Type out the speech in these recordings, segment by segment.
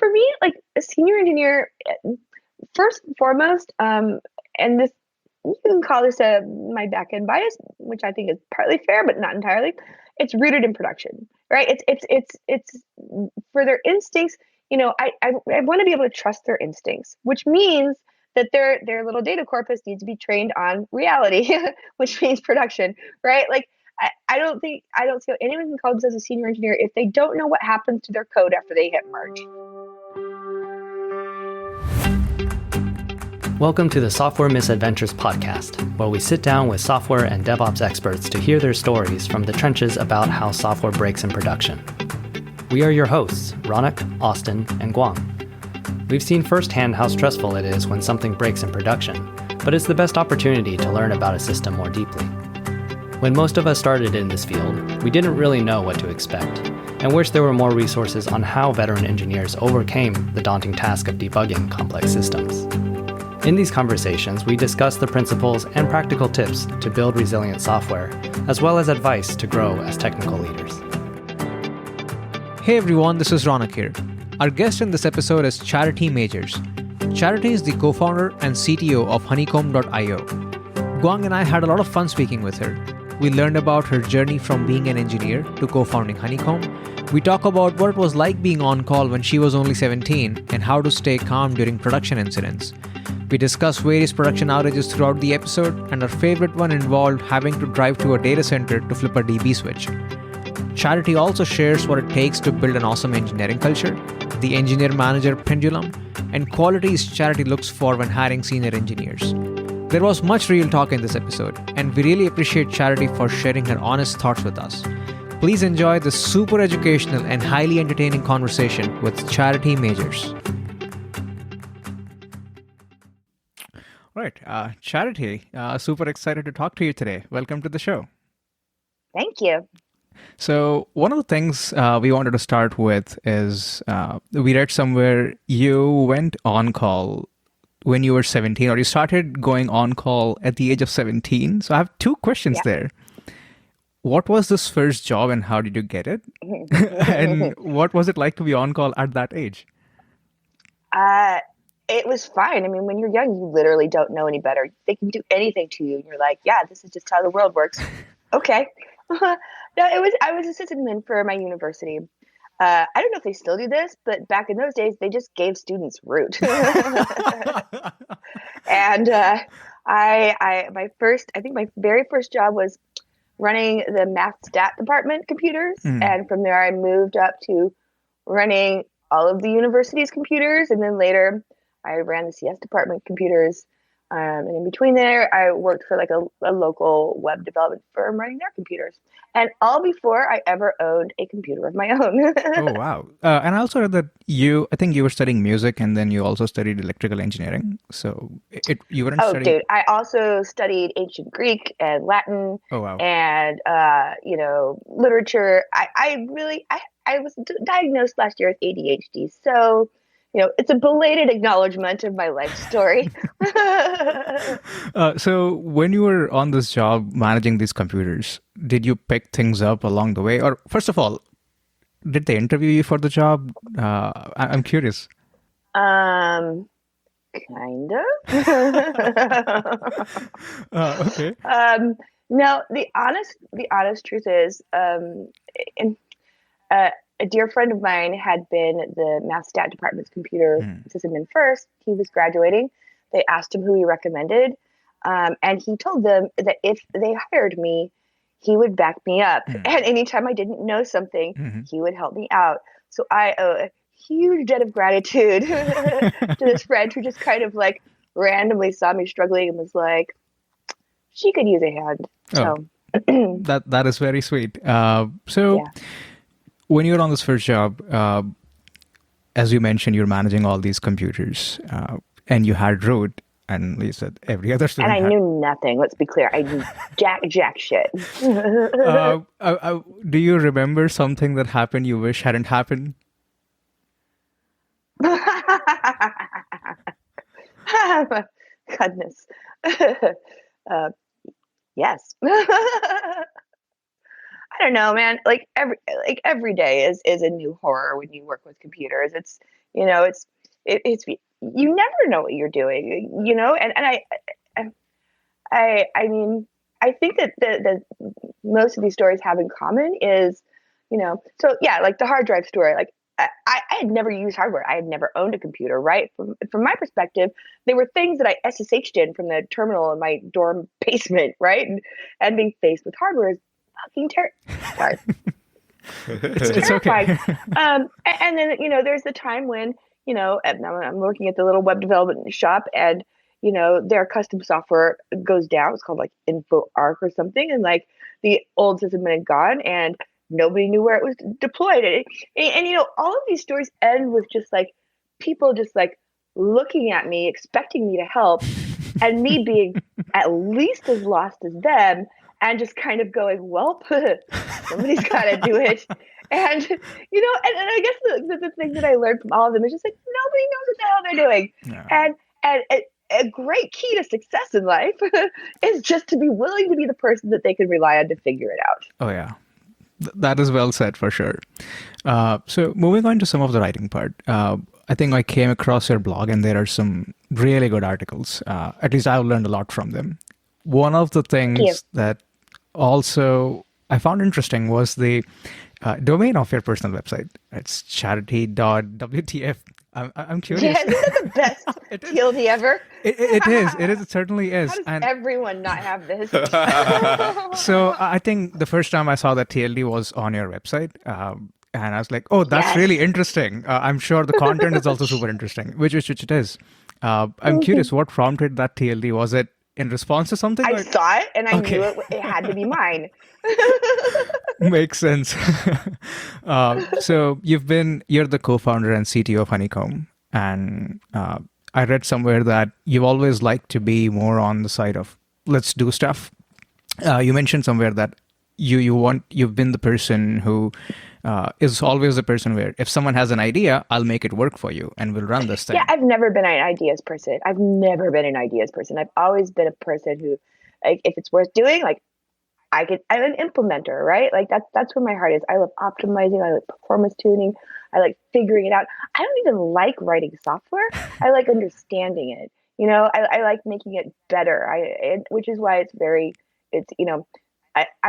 for me, like a senior engineer, first and foremost, and this you can call this my back end bias, which I think is partly fair, but not entirely. It's rooted in production, right? It's for their instincts. I want to be able to trust their instincts, which means that their little data corpus needs to be trained on reality, which means production, right? Like I don't see how anyone can call themselves a senior engineer if they don't know what happens to their code after they hit merge. Welcome to the Software Misadventures podcast, where we sit down with software and DevOps experts to hear their stories from the trenches about how software breaks in production. We are your hosts, Ronak, Austin, and Guang. We've seen firsthand how stressful it is when something breaks in production, but it's the best opportunity to learn about a system more deeply. When most of us started in this field, we didn't really know what to expect, and wish there were more resources on how veteran engineers overcame the daunting task of debugging complex systems. In these conversations, we discuss the principles and practical tips to build resilient software, as well as advice to grow as technical leaders. Hey everyone, this is Ronak here. Our guest in this episode is Charity Majors. Charity is the co-founder and CTO of Honeycomb.io. Guang and I had a lot of fun speaking with her. We learned about her journey from being an engineer to co-founding Honeycomb. We talk about what it was like being on call when she was only 17 and how to stay calm during production incidents. We discuss various production outages throughout the episode, and our favorite one involved having to drive to a data center to flip a DB switch. Charity also shares what it takes to build an awesome engineering culture, the engineer-manager pendulum, and qualities Charity looks for when hiring senior engineers. There was much real talk in this episode, and we really appreciate Charity for sharing her honest thoughts with us. Please enjoy this super educational and highly entertaining conversation with Charity Majors. Right, Charity, super excited to talk to you today. Welcome to the show. Thank you. So one of the things we wanted to start with is we read somewhere you went on call when you were 17, or you started going on call at the age of 17. So I have two questions there. What was this first job and how did you get it? And what was it like to be on call at that age? It was fine. I mean, when you're young, you literally don't know any better. They can do anything to you, and you're like, "Yeah, this is just how the world works." Okay. No, I was a sysadmin for my university. I don't know if they still do this, but back in those days, they just gave students root. And my very first job was running the math stat department computers, and from there I moved up to running all of the university's computers, and then later I ran the CS department computers. And in between there, I worked for like a local web development firm running their computers. And all before I ever owned a computer of my own. Oh, wow. And I also read that I think you were studying music and then you also studied electrical engineering. So you weren't studying... dude, I also studied ancient Greek and Latin. Oh, wow. And, literature. I was diagnosed last year with ADHD. So... it's a belated acknowledgement of my life story. So when you were on this job managing these computers, did you pick things up along the way? Or first of all, did they interview you for the job? I'm curious. Kind of. Okay. No, the honest truth is, a dear friend of mine had been the math stat department's computer sysadmin first. He was graduating. They asked him who he recommended. And he told them that if they hired me, he would back me up. And anytime I didn't know something, he would help me out. So I owe a huge debt of gratitude to this friend who just kind of like randomly saw me struggling and was like, she could use a hand. So that is very sweet. When you were on this first job, as you mentioned, you're managing all these computers and you had root, and you said every other student And I knew nothing. Let's be clear. I knew jack shit. Do you remember something that happened you wish hadn't happened? Goodness. Yes. I don't know, man. Like every day is a new horror when you work with computers. It's you never know what you're doing, I mean, I think that the most of these stories have in common is, so yeah, like the hard drive story, like I had never used hardware. I had never owned a computer, right? From my perspective, they were things that I SSH'd in from the terminal in my dorm basement, right? And being faced with hardware is fucking sorry. It's Terrifying. okay. And then, there's the time when, I'm working at the little web development shop and, their custom software goes down. It's called like InfoArc or something. And like the old system had gone and nobody knew where it was deployed. And all of these stories end with just like people just like looking at me, expecting me to help, and me being at least as lost as them and just kind of going, well, somebody's got to do it. And, and I guess the thing that I learned from all of them is just like, nobody knows what the hell they're doing. Yeah. And a great key to success in life is just to be willing to be the person that they can rely on to figure it out. Oh, yeah. That is well said for sure. So moving on to some of the writing part, I think I came across your blog and there are some really good articles. At least I've learned a lot from them. One of the things that also I found interesting was the domain of your personal website. It's charity.wtf. I'm curious. Yeah, isn't that the best TLD ever? It is. It certainly is. How does everyone not have this? So I think the first time I saw that TLD was on your website. And I was like, oh, that's really interesting. I'm sure the content is also super interesting, which it is. I'm curious, what prompted that TLD? Was it in response to something? I saw it and I knew it had to be mine. Makes sense. So you're the co-founder and CTO of Honeycomb. And I read somewhere that you've always liked to be more on the side of let's do stuff. You mentioned somewhere that you've been the person who is always the person where if someone has an idea, I'll make it work for you and we'll run this thing. Yeah, I've never been an ideas person. I've always been a person who, like, if it's worth doing, like, I'm an implementer, right? Like that's where my heart is. I love optimizing. I like performance tuning. I like figuring it out. I don't even like writing software. I like understanding it. I like making it better. Which is why I've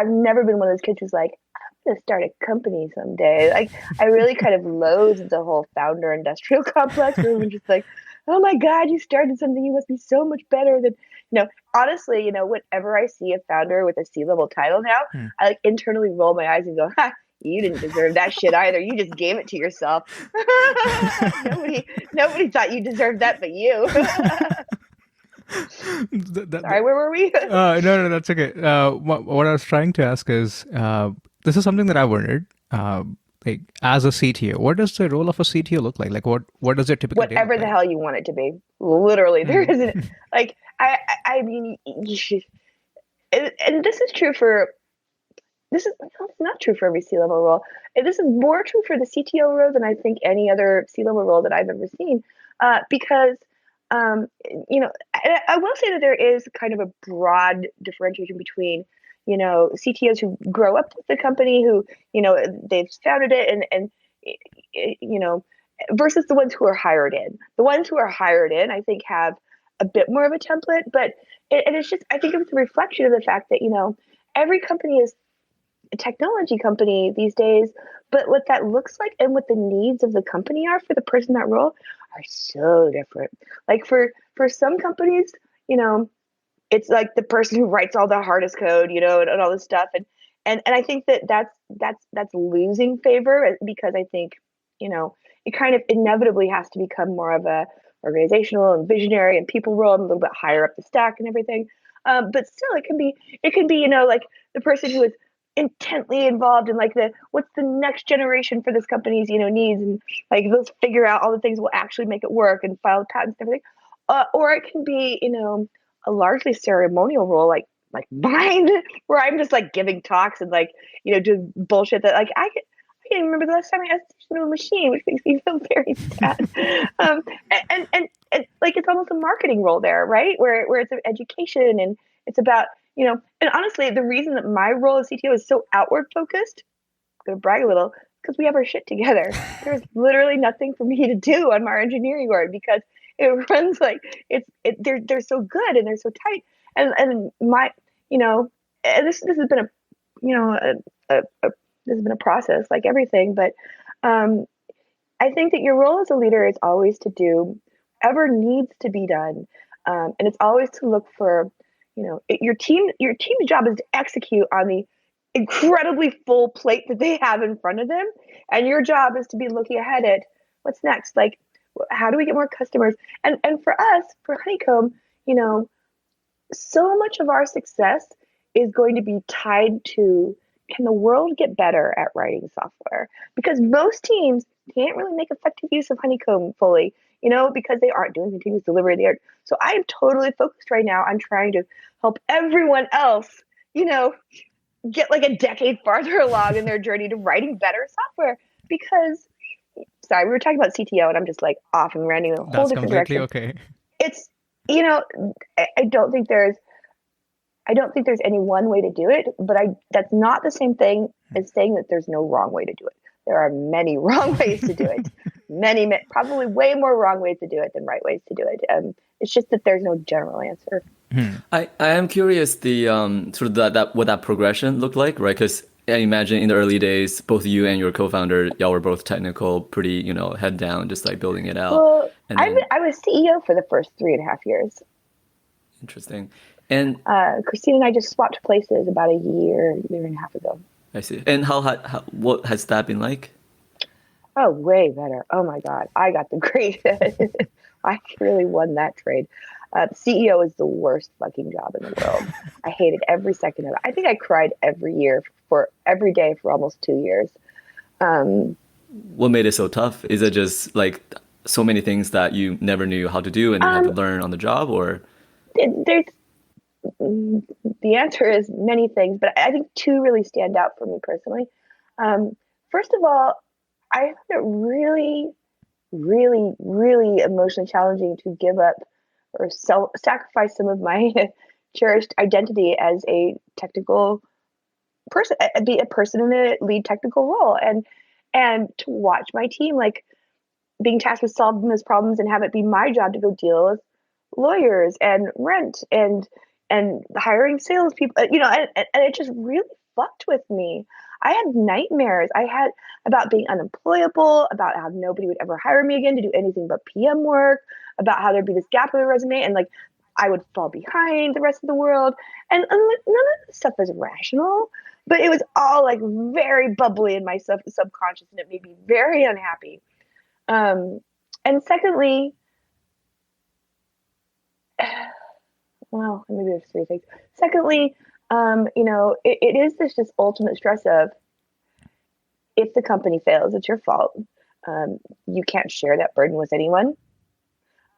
never been one of those kids who's like, I'm gonna start a company someday. Like I really kind of loathe the whole founder industrial complex where we're just like, oh my God, you started something, you must be so much better than, honestly, whenever I see a founder with a C-level title now, I like internally roll my eyes and go, ha, you didn't deserve that shit either. You just gave it to yourself. Nobody thought you deserved that but you. Sorry, where were we? No, that's okay. What I was trying to ask is, this is something that I wondered. Like as a CTO, what does the role of a CTO look like? Like what does it typically whatever the hell you want it to be? Literally, there isn't like I mean, and this is true for. It's not true for every C-level role. And this is more true for the CTO role than I think any other C-level role that I've ever seen, because. I will say that there is kind of a broad differentiation between, CTOs who grow up with the company, who, they've founded it and versus the ones who are hired in. The ones who are hired in, I think, have a bit more of a template, but it's just, I think it's a reflection of the fact that, every company is a technology company these days, but what that looks like and what the needs of the company are for the person in that role are so different. Like for some companies, it's like the person who writes all the hardest code, and all this stuff. And I think that's losing favor because I think, it kind of inevitably has to become more of a organizational and visionary and people role and a little bit higher up the stack and everything. But still it can be, like the person who is intently involved in like what's the next generation for this company's needs, and like let's figure out all the things that will actually make it work and file patents and everything, or it can be a largely ceremonial role like mine where I'm just like giving talks and like doing bullshit that like I can't remember the last time I asked to a machine, which makes me feel very sad. And like it's almost a marketing role there, right, where it's an education and it's about and honestly, the reason that my role as CTO is so outward focused, I'm going to brag a little, because we have our shit together. There's literally nothing for me to do on my engineering org because it runs like they're so good and they're so tight. And my, and this has been a, this has been a process like everything, but I think that your role as a leader is always to do whatever needs to be done. And it's always to look for, your team's job is to execute on the incredibly full plate that they have in front of them. And your job is to be looking ahead at what's next. Like, how do we get more customers? And for us, for Honeycomb, so much of our success is going to be tied to, can the world get better at writing software? Because most teams can't really make effective use of Honeycomb fully, because they aren't doing continuous delivery there. So I'm totally focused right now on trying to help everyone else, get like a decade farther along in their journey to writing better software. Because, sorry, we were talking about CTO and I'm just like off and running a whole That's different completely direction. okay. It's, I don't think there's any one way to do it, but that's not the same thing as saying that there's no wrong way to do it. There are many wrong ways to do it. Many, probably way more wrong ways to do it than right ways to do it. It's just that there's no general answer. I am curious the sort of that what that progression looked like, right? Because I imagine in the early days, both you and your co-founder, y'all were both technical, pretty, head down, just like building it out. Well, and then, I was CEO for the first 3.5 years. Interesting. And Christine and I just swapped places about a year and a half ago. I see. And what has that been like? Oh, way better. Oh my God. I got the great, I really won that trade. CEO is the worst fucking job in the world. I hated every second of it. I think I cried every day for almost 2 years. What made it so tough? Is it just like so many things that you never knew how to do and you had to learn on the job, or? The answer is many things, but I think 2 really stand out for me personally. First of all, I found it really, really, really emotionally challenging to give up or sacrifice some of my cherished identity as a technical person, be a person in a lead technical role, and to watch my team like being tasked with solving those problems and have it be my job to go deal with lawyers and rent and hiring salespeople, and it just really fucked with me. I had nightmares. I had about being unemployable, about how nobody would ever hire me again to do anything but PM work, about how there'd be this gap in the resume and like I would fall behind the rest of the world. And none of this stuff was rational, but it was all like very bubbly in my subconscious, and it made me very unhappy. And secondly, well, maybe there's 3 things. Secondly, it is this just ultimate stress of, if the company fails, it's your fault. You can't share that burden with anyone.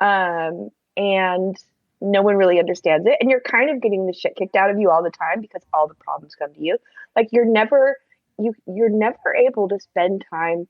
And no one really understands it. And you're kind of getting the shit kicked out of you all the time because all the problems come to you. Like you're never able to spend time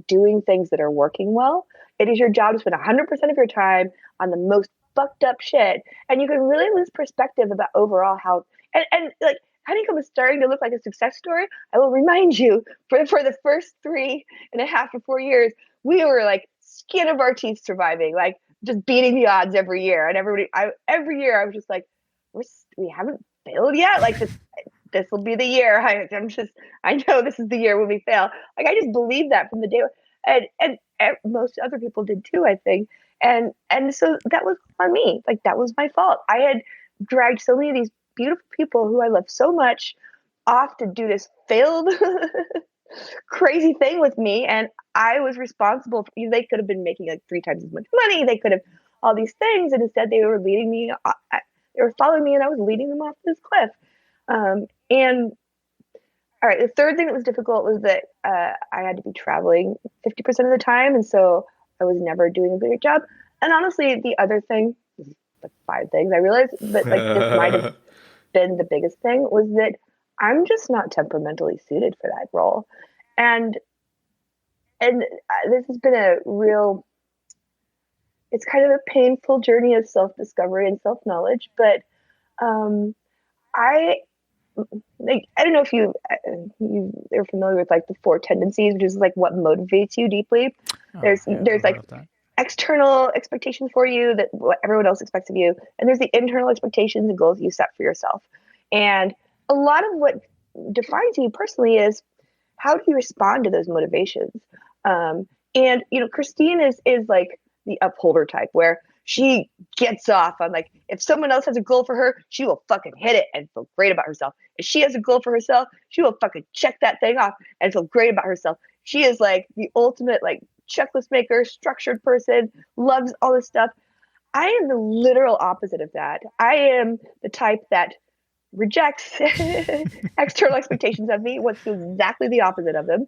doing things that are working well. It is your job to spend 100% of your time on the most fucked up shit, and you can really lose perspective about overall how and like Honeycomb is starting to look like a success story. I will remind you, for the first 3.5 to 4 years, we were like skin of our teeth surviving, like just beating the odds every year. And every year I was just like, we haven't failed yet. Like this will be the year. I know this is the year when we fail. Like I just believed that from the day, and most other people did too, I think. And so that was on me. Like that was my fault. I had dragged so many of these beautiful people who I love so much off to do this failed crazy thing with me, and I was responsible. They could have been making like 3 times as much money. They could have all these things, and instead they were leading me. They were following me, and I was leading them off this cliff. And all right, the third thing that was difficult was that I had to be traveling 50% of the time, and so I was never doing a great job. And honestly, the other thing, like 5 things I realized, but like this might have been the biggest thing, was that I'm just not temperamentally suited for that role. And this has been it's kind of a painful journey of self-discovery and self-knowledge, but I like, I don't know if you're familiar with like the four tendencies, which is like what motivates you deeply. There's like external expectations for you, that what everyone else expects of you, and there's the internal expectations and goals you set for yourself. And a lot of what defines you personally is how do you respond to those motivations. And Christine is like the upholder type, where she gets off on, like, if someone else has a goal for her, she will fucking hit it and feel great about herself. If she has a goal for herself, she will fucking check that thing off and feel great about herself. She is like the ultimate like checklist maker, structured person, loves all this stuff. I am the literal opposite of that. I am the type that rejects external expectations of me, wants to do exactly the opposite of them,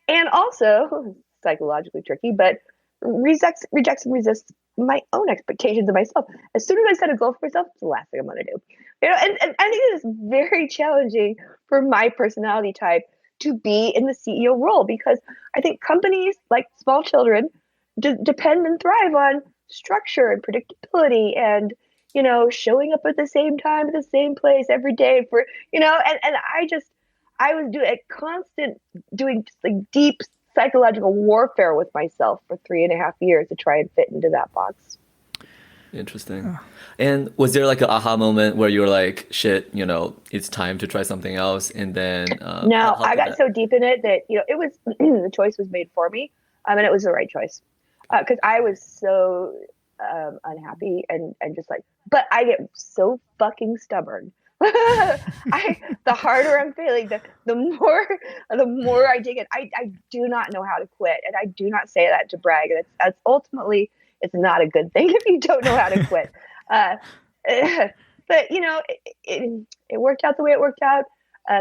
and also psychologically tricky, but rejects and resists my own expectations of myself. As soon as I set a goal for myself, it's the last thing I'm going to do. And I think it is very challenging for my personality type to be in the CEO role, because I think companies, like small children, depend and thrive on structure and predictability and showing up at the same time at the same place every day for and I was doing a constant doing just like deep psychological warfare with myself for 3.5 years to try and fit into that box. Interesting. And was there like an aha moment where you were like, shit, it's time to try something else? And then no, I got so deep in it that it was the choice was made for me, and it was the right choice, because I was so unhappy and just like, but I get so fucking stubborn. The harder I'm feeling, the more I dig it. I do not know how to quit, and I do not say that to brag. That's ultimately, it's not a good thing if you don't know how to quit. But it worked out the way it worked out.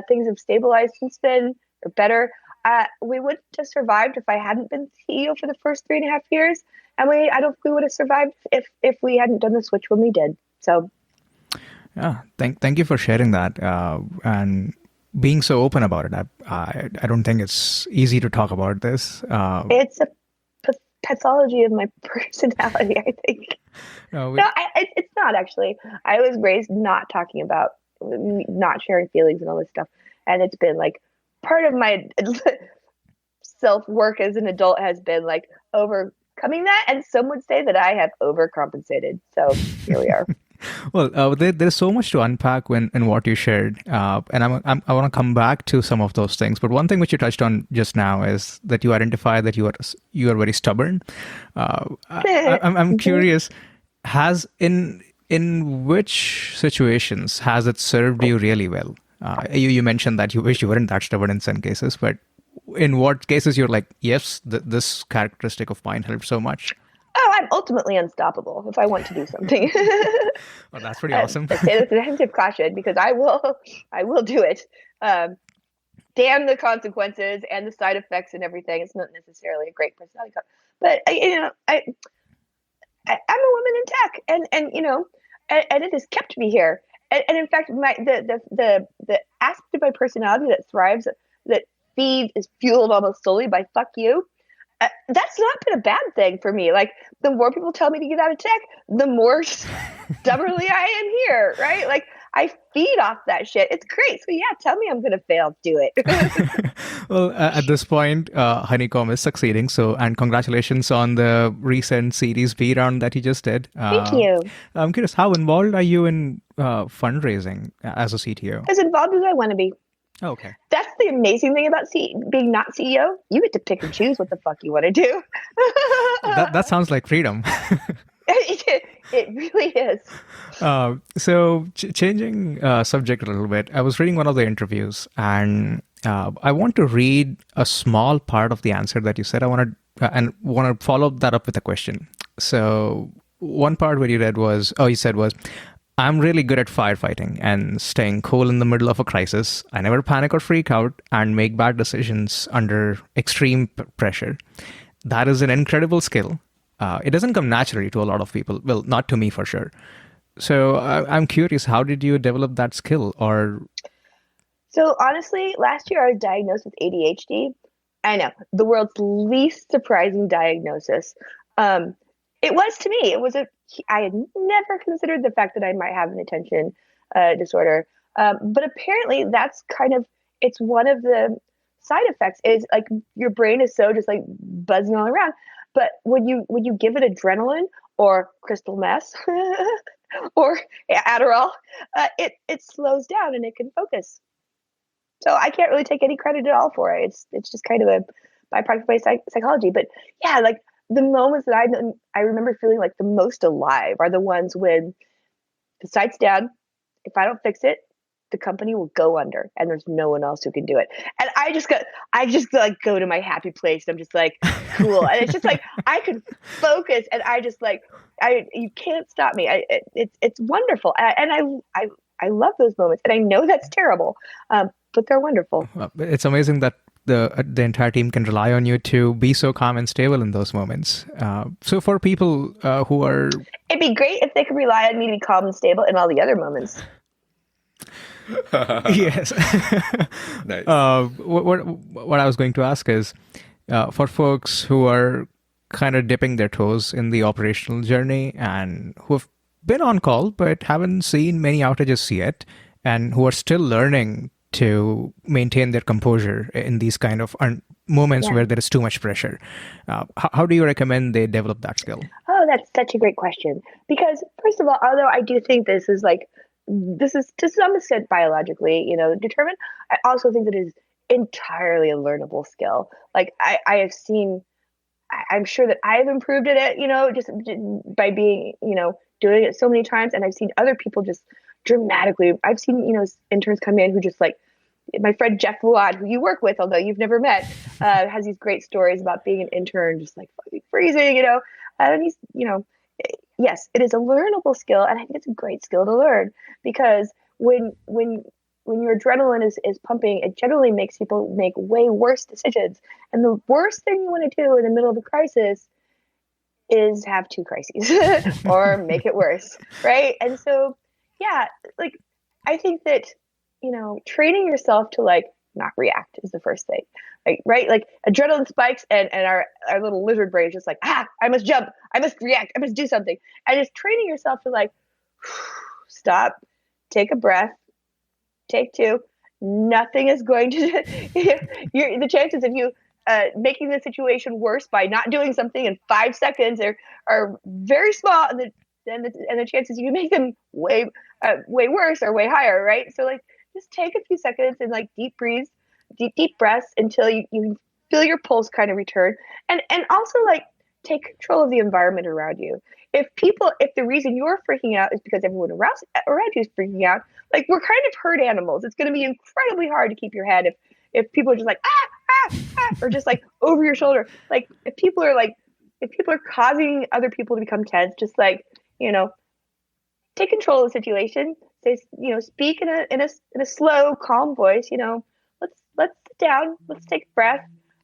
Things have stabilized since then, or better. We wouldn't have survived if I hadn't been CEO for the first 3.5 years, and I don't think we would have survived if we hadn't done the switch when we did. So. Yeah, thank you for sharing that and being so open about it. I don't think it's easy to talk about this. It's a pathology of my personality, I think. It's not actually. I was raised not talking about, not sharing feelings and all this stuff, and it's been like part of my self-work as an adult has been like overcoming that, and some would say that I have overcompensated. So here we are. Well, there's so much to unpack in what you shared, and I want to come back to some of those things. But one thing which you touched on just now is that you identify that you are very stubborn. I'm curious, in which situations has it served you really well? You mentioned that you wish you weren't that stubborn in some cases, but in what cases you're like, yes, this characteristic of mine helped so much? Oh, I'm ultimately unstoppable if I want to do something. Well, that's pretty awesome. I say this with a hint of caution, because I will do it. Damn the consequences and the side effects and everything. It's not necessarily a great personality type, but I'm a woman in tech, and it has kept me here. And in fact, the aspect of my personality that thrives, that is fueled almost solely by fuck you. That's not been a bad thing for me. Like, the more people tell me to get out of tech, the more stubbornly I am here, right? Like, I feed off that shit. It's great. So yeah, tell me I'm going to fail. Do it. Well, at this point, Honeycomb is succeeding. So, and congratulations on the recent Series B round that you just did. Thank you. I'm curious, how involved are you in fundraising as a CTO? As involved as I want to be. Oh, okay. That's the amazing thing about being not CEO. You get to pick and choose what the fuck you want to do. That sounds like freedom. It really is. So changing subject a little bit, I was reading one of the interviews, and I want to read a small part of the answer that you said. I want to follow that up with a question. So one part where you said was, I'm really good at firefighting and staying cool in the middle of a crisis. I never panic or freak out and make bad decisions under extreme pressure. That is an incredible skill. It doesn't come naturally to a lot of people. Well, not to me for sure. So I'm curious, how did you develop that skill? So honestly, last year I was diagnosed with ADHD. I know, the world's least surprising diagnosis. It was to me. I had never considered the fact that I might have an attention disorder. But apparently that's it's one of the side effects is like your brain is so just like buzzing all around. But when you give it adrenaline or crystal meth or Adderall, it slows down and it can focus. So I can't really take any credit at all for it. It's just kind of a byproduct of my psychology. But yeah, like the moments that I remember feeling like the most alive are the ones when the site's down. If I don't fix it, the company will go under, and there's no one else who can do it. And I just like go to my happy place. And I'm just like, cool. And it's just like I can focus, and I just like you can't stop me. It's wonderful, and I love those moments, and I know that's terrible, but they're wonderful. It's amazing that the entire team can rely on you to be so calm and stable in those moments. So for people who are... It'd be great if they could rely on me to be calm and stable in all the other moments. Yes. Nice. What I was going to ask is, for folks who are kind of dipping their toes in the operational journey and who have been on call but haven't seen many outages yet, and who are still learning to maintain their composure in these kind of moments where there is too much pressure, how do you recommend they develop that skill? Oh, that's such a great question. Because first of all, although I do think this is to some extent biologically, determined, I also think that it is entirely a learnable skill. Like I have seen, I'm sure that I've improved at it, just by being, doing it so many times. And I've seen other people just dramatically. I've seen, interns come in who just like, my friend Jeff Wad, who you work with, although you've never met, has these great stories about being an intern, just like fucking freezing, and he's, yes, it is a learnable skill. And I think it's a great skill to learn because when your adrenaline is pumping, it generally makes people make way worse decisions. And the worst thing you want to do in the middle of a crisis is have two crises or make it worse. Right. And so, yeah, like, I think that, training yourself to like not react is the first thing. Like, right. Like adrenaline spikes and our little lizard brain is just like, I must jump. I must react. I must do something. And just training yourself to like, stop, take a breath, take two. Nothing is going to, the chances of you making the situation worse by not doing something in 5 seconds are very small. And the chances you make them way worse are way higher. Right. So like, just take a few seconds and like deep breathes, deep breaths until you feel your pulse kind of return. And also like take control of the environment around you. If the reason you're freaking out is because everyone around you is freaking out, like we're kind of herd animals. It's going to be incredibly hard to keep your head if people are just like, or just like over your shoulder. Like if people are causing other people to become tense, just like, take control of the situation. Say, speak in a slow, calm voice. Let's sit down. Let's take a breath.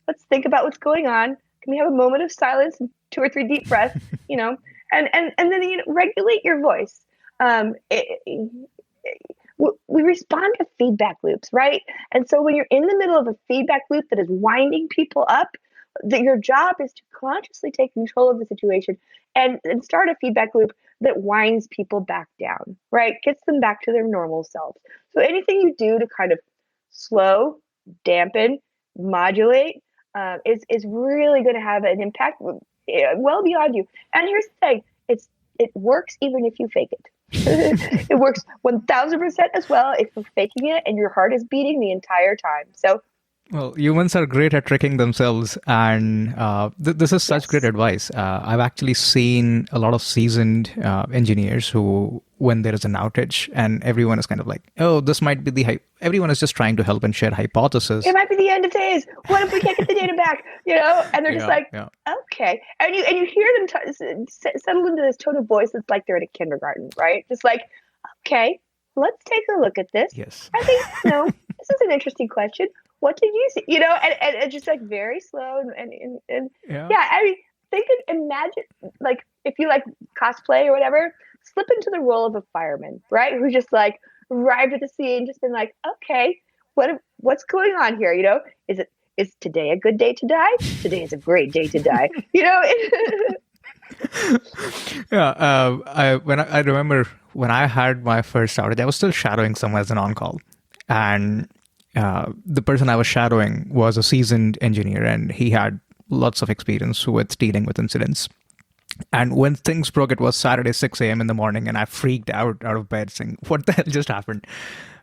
Let's think about what's going on. Can we have a moment of silence and 2 or 3 deep breaths? And then regulate your voice. We respond to feedback loops, right? And so when you're in the middle of a feedback loop that is winding people up, your job is to consciously take control of the situation and start a feedback loop that winds people back down, right? Gets them back to their normal selves. So anything you do to kind of slow, dampen, modulate is really going to have an impact well beyond you. And here's the thing, it works even if you fake it. It works 1000% as well if you're faking it and your heart is beating the entire time. So, well, humans are great at tricking themselves, and this is such great advice. I've actually seen a lot of seasoned engineers who, when there is an outage and everyone is kind of like, oh, this might be everyone is just trying to help and share hypotheses. It might be the end of days. What if we can't get the data back? And they're just like, okay. And you hear them settle into this tone of voice that's like they're in a kindergarten, right? Just like, okay, let's take a look at this. Yes. I think, this is an interesting question. What did you see? And just like very slow and I mean, imagine like if you like cosplay or whatever, slip into the role of a fireman, right? Who just like arrived at the scene, just been like, okay, what's going on here? Is today a good day to die? Today is a great day to die. I remember when I had my first outage, I was still shadowing someone as an on-call, and the person I was shadowing was a seasoned engineer, and he had lots of experience with dealing with incidents. And when things broke, it was Saturday 6 a.m. in the morning, and I freaked out of bed, saying, "What the hell just happened?"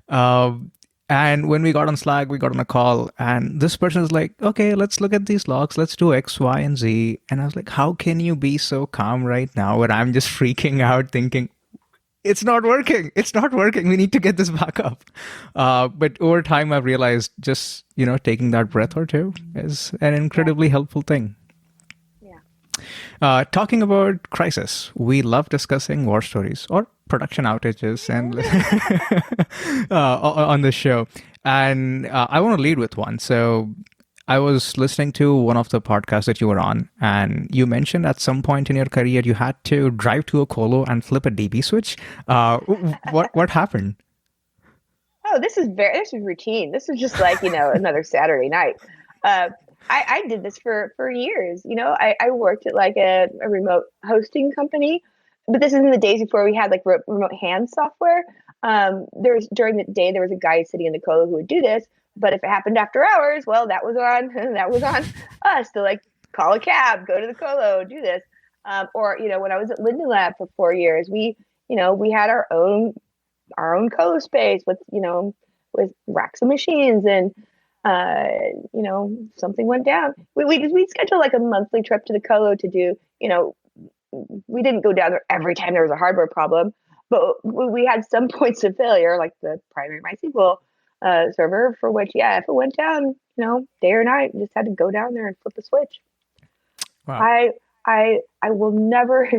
Um, and when we got on Slack, we got on a call, and this person is like, "Okay, let's look at these logs. Let's do X, Y, and Z." And I was like, "How can you be so calm right now?" When I'm just freaking out, thinking, "It's not working. It's not working. We need to get this back up." But over time, I've realized just taking that breath or two is an incredibly helpful thing. Talking about crisis, we love discussing war stories or production outages and on the show. And I want to lead with one. So I was listening to one of the podcasts that you were on, and you mentioned at some point in your career you had to drive to a colo and flip a DB switch. What happened? Oh, this is routine. This is just like, another Saturday night. I did this for years. I worked at like a remote hosting company, but this is in the days before we had like remote hand software. During the day, there was a guy sitting in the colo who would do this. But if it happened after hours, well, that was on us to like call a cab, go to the colo, do this. Or when I was at Linden Lab for 4 years, we had our own colo space with racks of machines, and something went down. We'd schedule like a monthly trip to the colo to do, we didn't go down there every time there was a hardware problem, but we had some points of failure, like the primary MySQL server, for which, if it went down, day or night, you just had to go down there and flip the switch. Wow. I will never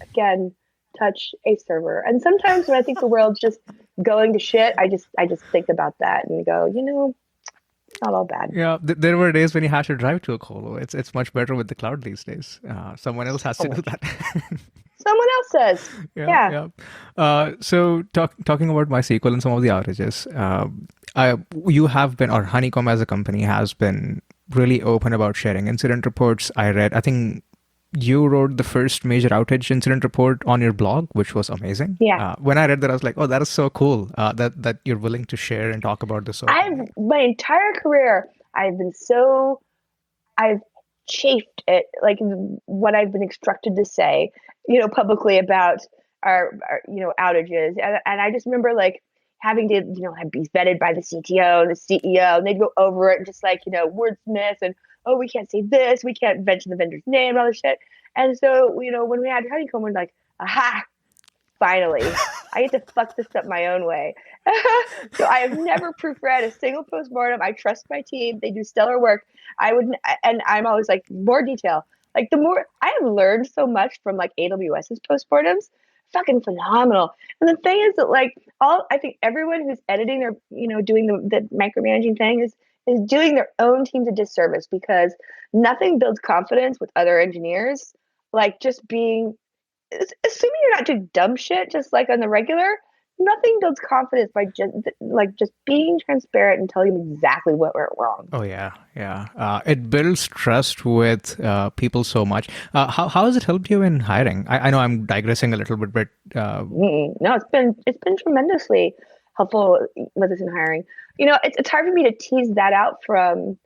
again touch a server. And sometimes when I think the world's just going to shit, I just think about that and go, it's not all bad. Yeah, there were days when you had to drive to a colo. It's much better with the cloud these days. Someone else has to do that. Someone else says. Yeah. So talking about MySQL and some of the outages, you have been, or Honeycomb as a company has been really open about sharing incident reports. I think you wrote the first major outage incident report on your blog, which was amazing. Yeah. When I read that, I was like, "Oh, that is so cool that you're willing to share and talk about this." My entire career, I've chafed at like what I've been instructed to say, publicly about our outages, and I just remember like having to be vetted by the CTO and the CEO, and they'd go over it and just like wordsmith and, oh, we can't say this, we can't mention the vendor's name and all this shit. And so when we had Honeycomb, we're like, aha, finally, I get to fuck this up my own way. So I have never proofread a single postmortem. I trust my team; they do stellar work. And I'm always like, more detail. Like the more I have learned so much from like AWS's postmortems, fucking phenomenal. And the thing is that like I think everyone who's editing their doing the micromanaging thing is doing their own teams a disservice, because nothing builds confidence with other engineers like just being, assuming you're not doing dumb shit just like on the regular. Nothing builds confidence by just being transparent and telling them exactly what went wrong. Oh yeah. It builds trust with people so much. How has it helped you in hiring? I know I'm digressing a little bit, but no, it's been tremendously helpful with us in hiring. It's hard for me to tease that out from,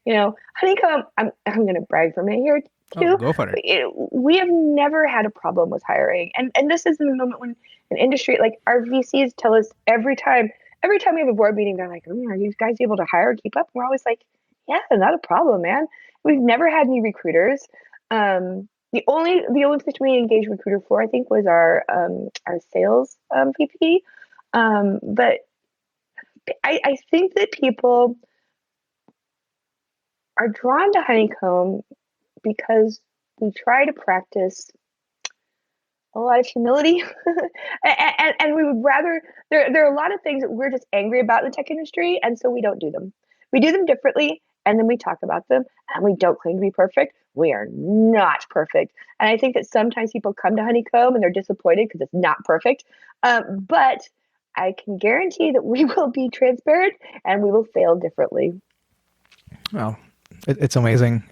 Honeycomb. I'm going to brag for a minute here too. Oh, go for it. We have never had a problem with hiring, and this is in the moment when an industry like our VCs tell us every time we have a board meeting, they're like, "Are you guys able to hire, keep up?" We're always like, "Yeah, not a problem, man." We've never had any recruiters. The only situation we engaged recruiter for, I think, was our sales VP. But I think that people are drawn to Honeycomb because we try to practice a lot of humility, and we would rather. There are a lot of things that we're just angry about in the tech industry, and so we don't do them. We do them differently, and then we talk about them, and we don't claim to be perfect. We are not perfect, and I think that sometimes people come to Honeycomb and they're disappointed because it's not perfect. But I can guarantee that we will be transparent and we will fail differently. Well, It's amazing.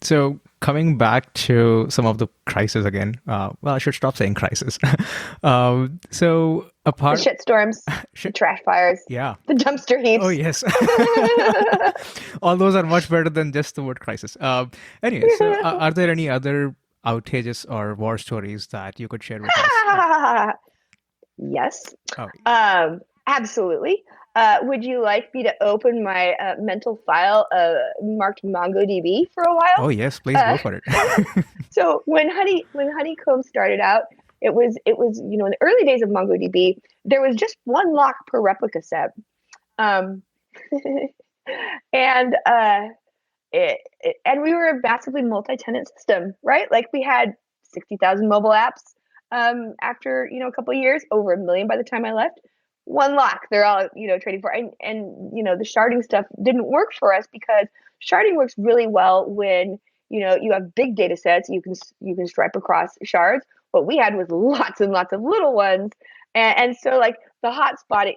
So coming back to some of the crises again. Well, I should stop saying crisis. So The apart, shit storms, the trash fires, yeah. the dumpster heaps. Oh yes, all those are much better than just the word crisis. Anyway, so are there any other outages or war stories that you could share with us? Yes, Oh, absolutely. Would you like me to open my mental file marked MongoDB for a oh while? yes, please go Uh, for it. so when Honeycomb started out, it was in the early days of MongoDB, there was just one lock per replica set, um, and and we were a massively multi-tenant system, right? Like we had 60,000 mobile apps. After a couple of years, over 1 million by the time I left. One lock, they're all trading for, and the sharding stuff didn't work for us because sharding works really well when you have big data sets. You can stripe across shards. What we had was lots and lots of little ones, and so like the hotspot,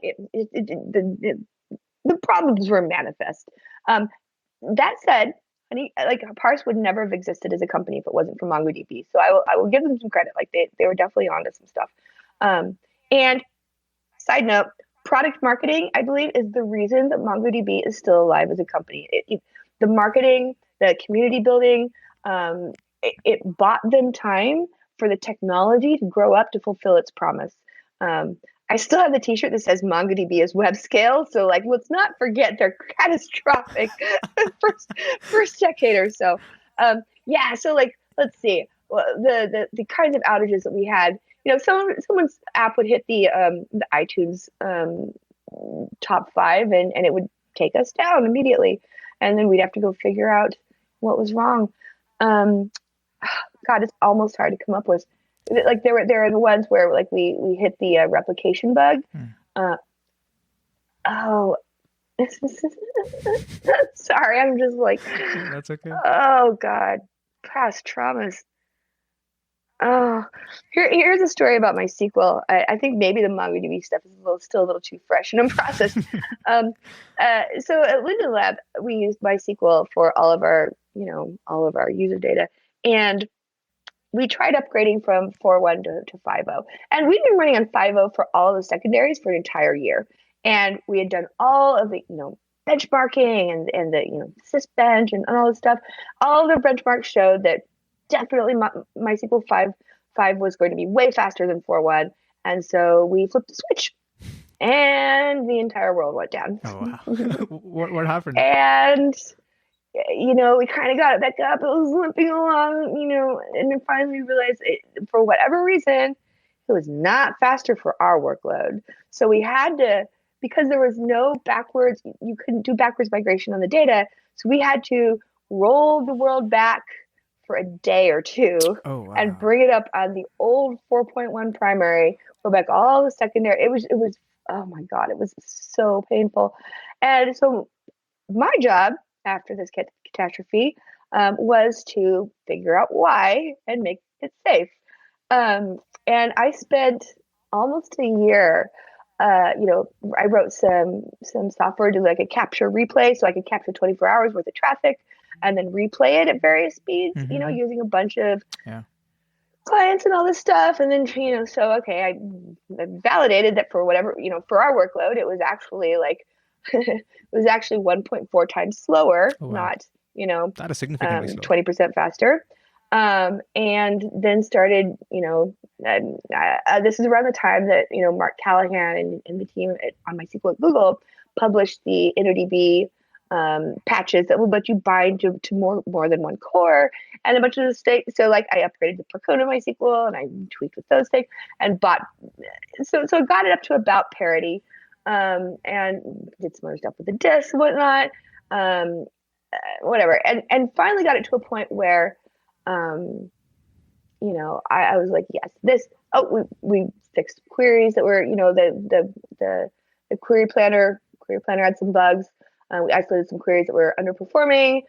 the problems were manifest. Um, that said, like Parse would never have existed as a company if it wasn't for MongoDB. So I will give them some credit. Like they were definitely onto some stuff. And side note, product marketing, I believe, is the reason that MongoDB is still alive as a company. The marketing, the community building, it bought them time for the technology to grow up to fulfill its promise. I still have the T-shirt that says MongoDB is web scale. So like, let's not forget their catastrophic first decade or so. Yeah. So like, let's see. Well, the kinds of outages that we had. Someone's app would hit the iTunes top 5, and it would take us down immediately, and then we'd have to go figure out what was wrong. God, it's almost hard to come up with. Like there are the ones where like we hit the replication bug. Oh, sorry, I'm just like, That's okay. oh God, past traumas. Oh, here's a story about MySQL. I think maybe the MongoDB stuff is still a little too fresh and unprocessed. So at Linden Lab, we used MySQL for all of our user data, and we tried upgrading from 4.1 to 5.0. And we'd been running on 5.0 for all of the secondaries for an entire year. And we had done all of the, benchmarking and the, sysbench and all this stuff. All the benchmarks showed that definitely MySQL 5 was going to be way faster than 4.1. And so we flipped the switch and the entire world went down. Oh, wow. What happened? And we kind of got it back up. It was limping along, and then finally we realized for whatever reason, it was not faster for our workload. So we had to, because there was no backwards, you couldn't do backwards migration on the data. So we had to roll the world back for a day or two and bring it up on the old 4.1 primary, go back all the secondary. It was, oh my God, it was so painful. And so my job after this catastrophe was to figure out why and make it safe. And I spent almost a year. I wrote some software to like a capture replay, so I could capture 24 hours worth of traffic and then replay it at various speeds. Using a bunch of clients and all this stuff. And then I validated that for whatever for our workload, it was actually like it was actually 1.4 times slower, not that is significantly slower. 20% faster. And then started, this is around the time that, Mark Callahan and the team on MySQL at Google published the InnoDB patches that will let you bind to more than one core and a bunch of the state. So like I upgraded the Percona MySQL and I tweaked with those things and so it got it up to about parity, and did some other stuff with the disks and whatnot, whatever. And finally got it to a point where, I was like, yes, we fixed queries that were, the query planner had some bugs. We isolated some queries that were underperforming.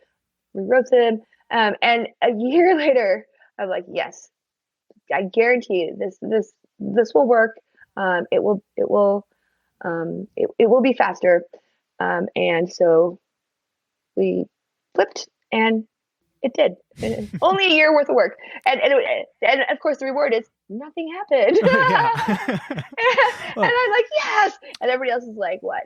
We wrote them. And a year later, I'm like, yes, I guarantee you this will work. It will be faster. And so we flipped And it did. Only a year worth of work. And of course, the reward is nothing happened. Yeah. And Oh, I'm like, yes. And everybody else is like, what?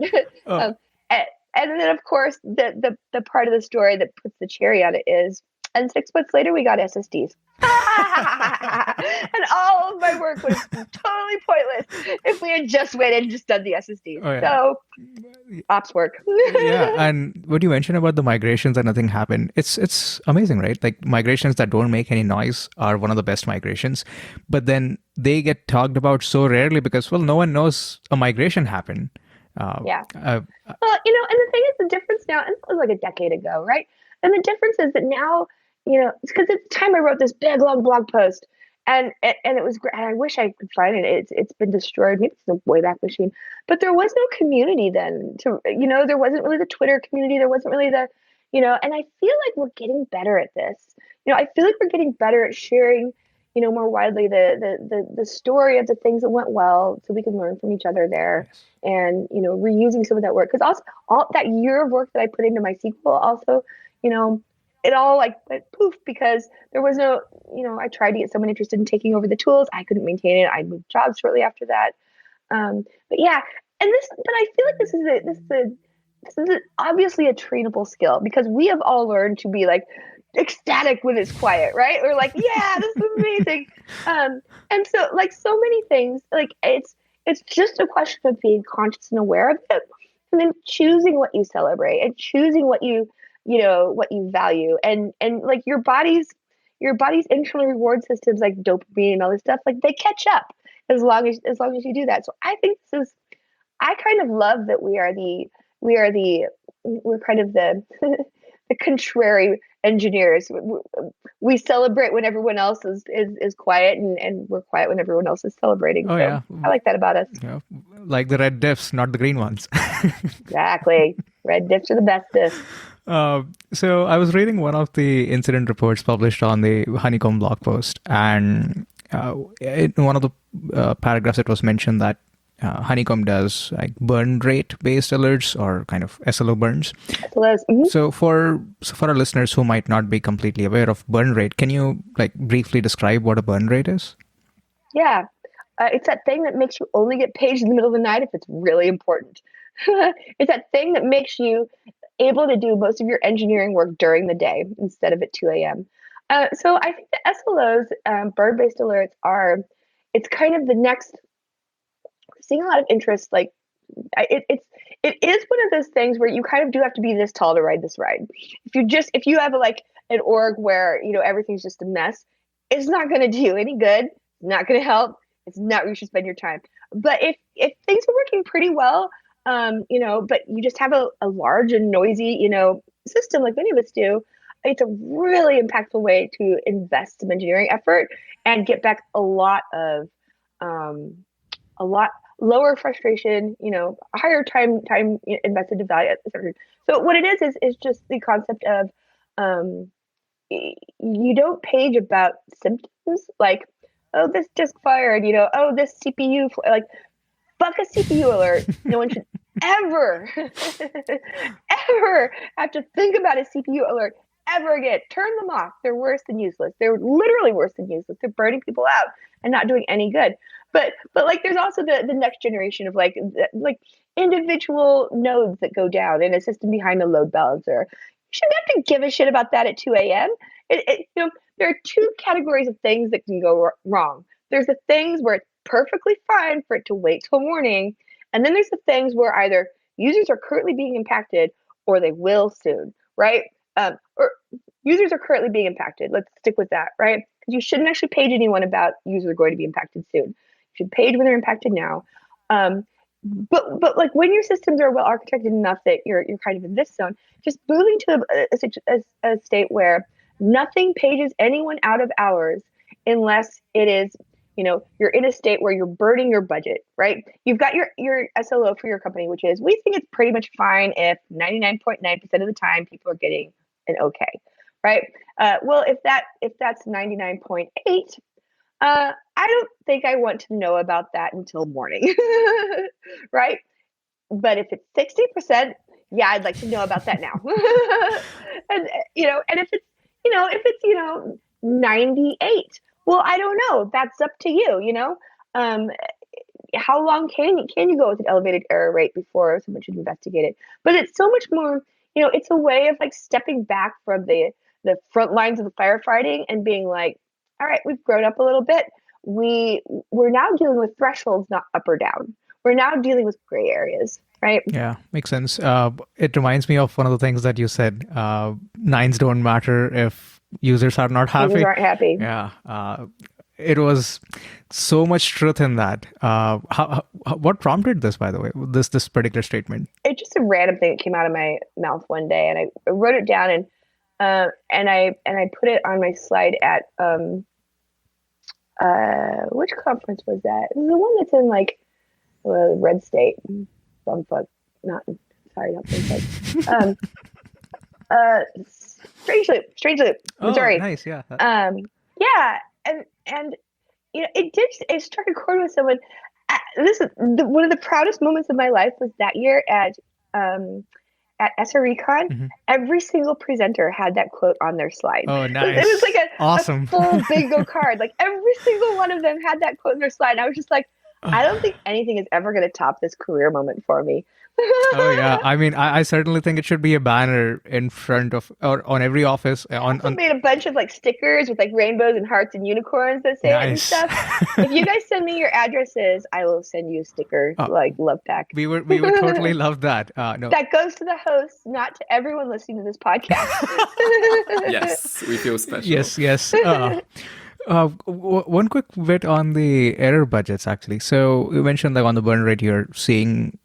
oh, um, and, and then, of course, the part of the story that puts the cherry on it is, and 6 months later, we got SSDs. And all of my work was totally pointless if we had just waited and just done the SSDs. oh, yeah. So, ops work. Yeah, and what you mentioned about the migrations that nothing happened, it's amazing, right? Like migrations that don't make any noise are one of the best migrations, but then they get talked about so rarely because, well, no one knows a migration happened. Yeah. Uh, Well, and the thing is, the difference now, and it was like a decade ago, right? And the difference is that now, it's because at the time I wrote this big long blog post, and it was great. And I wish I could find it. It's been destroyed. Maybe it's the Wayback Machine, but there was no community then. There wasn't really the Twitter community. There wasn't really and I feel like we're getting better at this. I feel like we're getting better at sharing, more widely the story of the things that went well, so we can learn from each other there, yes. and reusing some of that work, because also all that year of work that I put into my sequel also, it all like went poof because there was no, I tried to get someone interested in taking over the tools. I couldn't maintain it. I moved jobs shortly after that. But yeah, but I feel like this is obviously a trainable skill, because we have all learned to be like ecstatic when it's quiet, right? Or like, yeah, this is amazing. And so like so many things, like it's just a question of being conscious and aware of it, and then choosing what you celebrate and choosing what what you value, and like your body's internal reward systems like dopamine and all this stuff, like they catch up as long as you do that. So I think I kind of love that we're kind of the the contrary engineers. We celebrate when everyone else is quiet, and we're quiet when everyone else is celebrating. Oh, So yeah. I like that about us. Yeah, like the red diffs, not the green ones. Exactly. Red diffs are the bestest. So I was reading one of the incident reports published on the Honeycomb blog post, and in one of the paragraphs, it was mentioned that Honeycomb does like burn rate based alerts, or kind of SLO burns. Mm-hmm. So for our listeners who might not be completely aware of burn rate, can you like briefly describe what a burn rate is? Yeah. It's that thing that makes you only get paged in the middle of the night if it's really important. It's that thing that makes you able to do most of your engineering work during the day instead of at 2 a.m. So I think the SLOs, bird-based alerts, it's kind of the next, seeing a lot of interest. Like it is one of those things where you kind of do have to be this tall to ride this ride. If you have like an org where everything's just a mess, it's not going to do you any good. It's not going to help. It's not where you should spend your time. But if things are working pretty well, but you just have a large and noisy, system like many of us do, it's a really impactful way to invest some engineering effort and get back a lot lower frustration, higher time invested to value. So what it is just the concept of you don't page about symptoms like, oh, this disk fired, oh, this CPU, like, fuck a CPU alert. No one should ever, ever have to think about a CPU alert ever again. Turn them off. They're worse than useless. They're literally worse than useless. They're burning people out and not doing any good. But like, there's also the next generation of like individual nodes that go down in a system behind a load balancer. You shouldn't have to give a shit about that at 2 a.m. There are two categories of things that can go wrong. There's the things where it's perfectly fine for it to wait till morning. And then there's the things where either users are currently being impacted or they will soon, right? Or users are currently being impacted. Let's stick with that, right? Because you shouldn't actually page anyone about users are going to be impacted soon. You should page when they're impacted now. But like when your systems are well architected enough that you're kind of in this zone, just moving to a state where nothing pages anyone out of hours unless it is, you're in a state where you're burning your budget, right? You've got your SLO for your company, which is, we think it's pretty much fine if 99.9% of the time people are getting an okay, right? Well, if that's 99.8, I don't think I want to know about that until morning, right? But if it's 60%, yeah, I'd like to know about that now. And and if it's 98, well, I don't know. That's up to you. Um, how long can you go with an elevated error rate before someone should investigate it? But it's so much more. It's a way of like stepping back from the front lines of the firefighting and being like, all right, we've grown up a little bit. We're now dealing with thresholds, not up or down. We're now dealing with gray areas, right? Yeah, makes sense. It reminds me of one of the things that you said. Nines don't matter if users are not happy. Users aren't happy. Yeah. It was so much truth in that. What prompted this, by the way, this particular statement? It's just a random thing that came out of my mouth one day, and I wrote it down, and I put it on my slide at which conference was that? It was the one that's in like Red State, bumfuck, not sorry, not bumfuck. Strange Loop. Oh, Sorry. nice, yeah. Yeah, and it struck a chord with someone. This is one of the proudest moments of my life was that year at SRECon. Mm-hmm. Every single presenter had that quote on their slide. Oh, nice. It was like awesome. a full bingo card. Like every single one of them had that quote on their slide. And I was just like, I don't think anything is ever going to top this career moment for me. Oh yeah, I mean, I certainly think it should be a banner in front of or on every office. I made a bunch of like stickers with like rainbows and hearts and unicorns that say it and stuff. If you guys send me your addresses, I will send you a sticker, like love pack. We would totally love that. No, that goes to the host, not to everyone listening to this podcast. Yes, we feel special. Yes. One quick bit on the error budgets, actually. So you mentioned like on the burn rate, you're seeing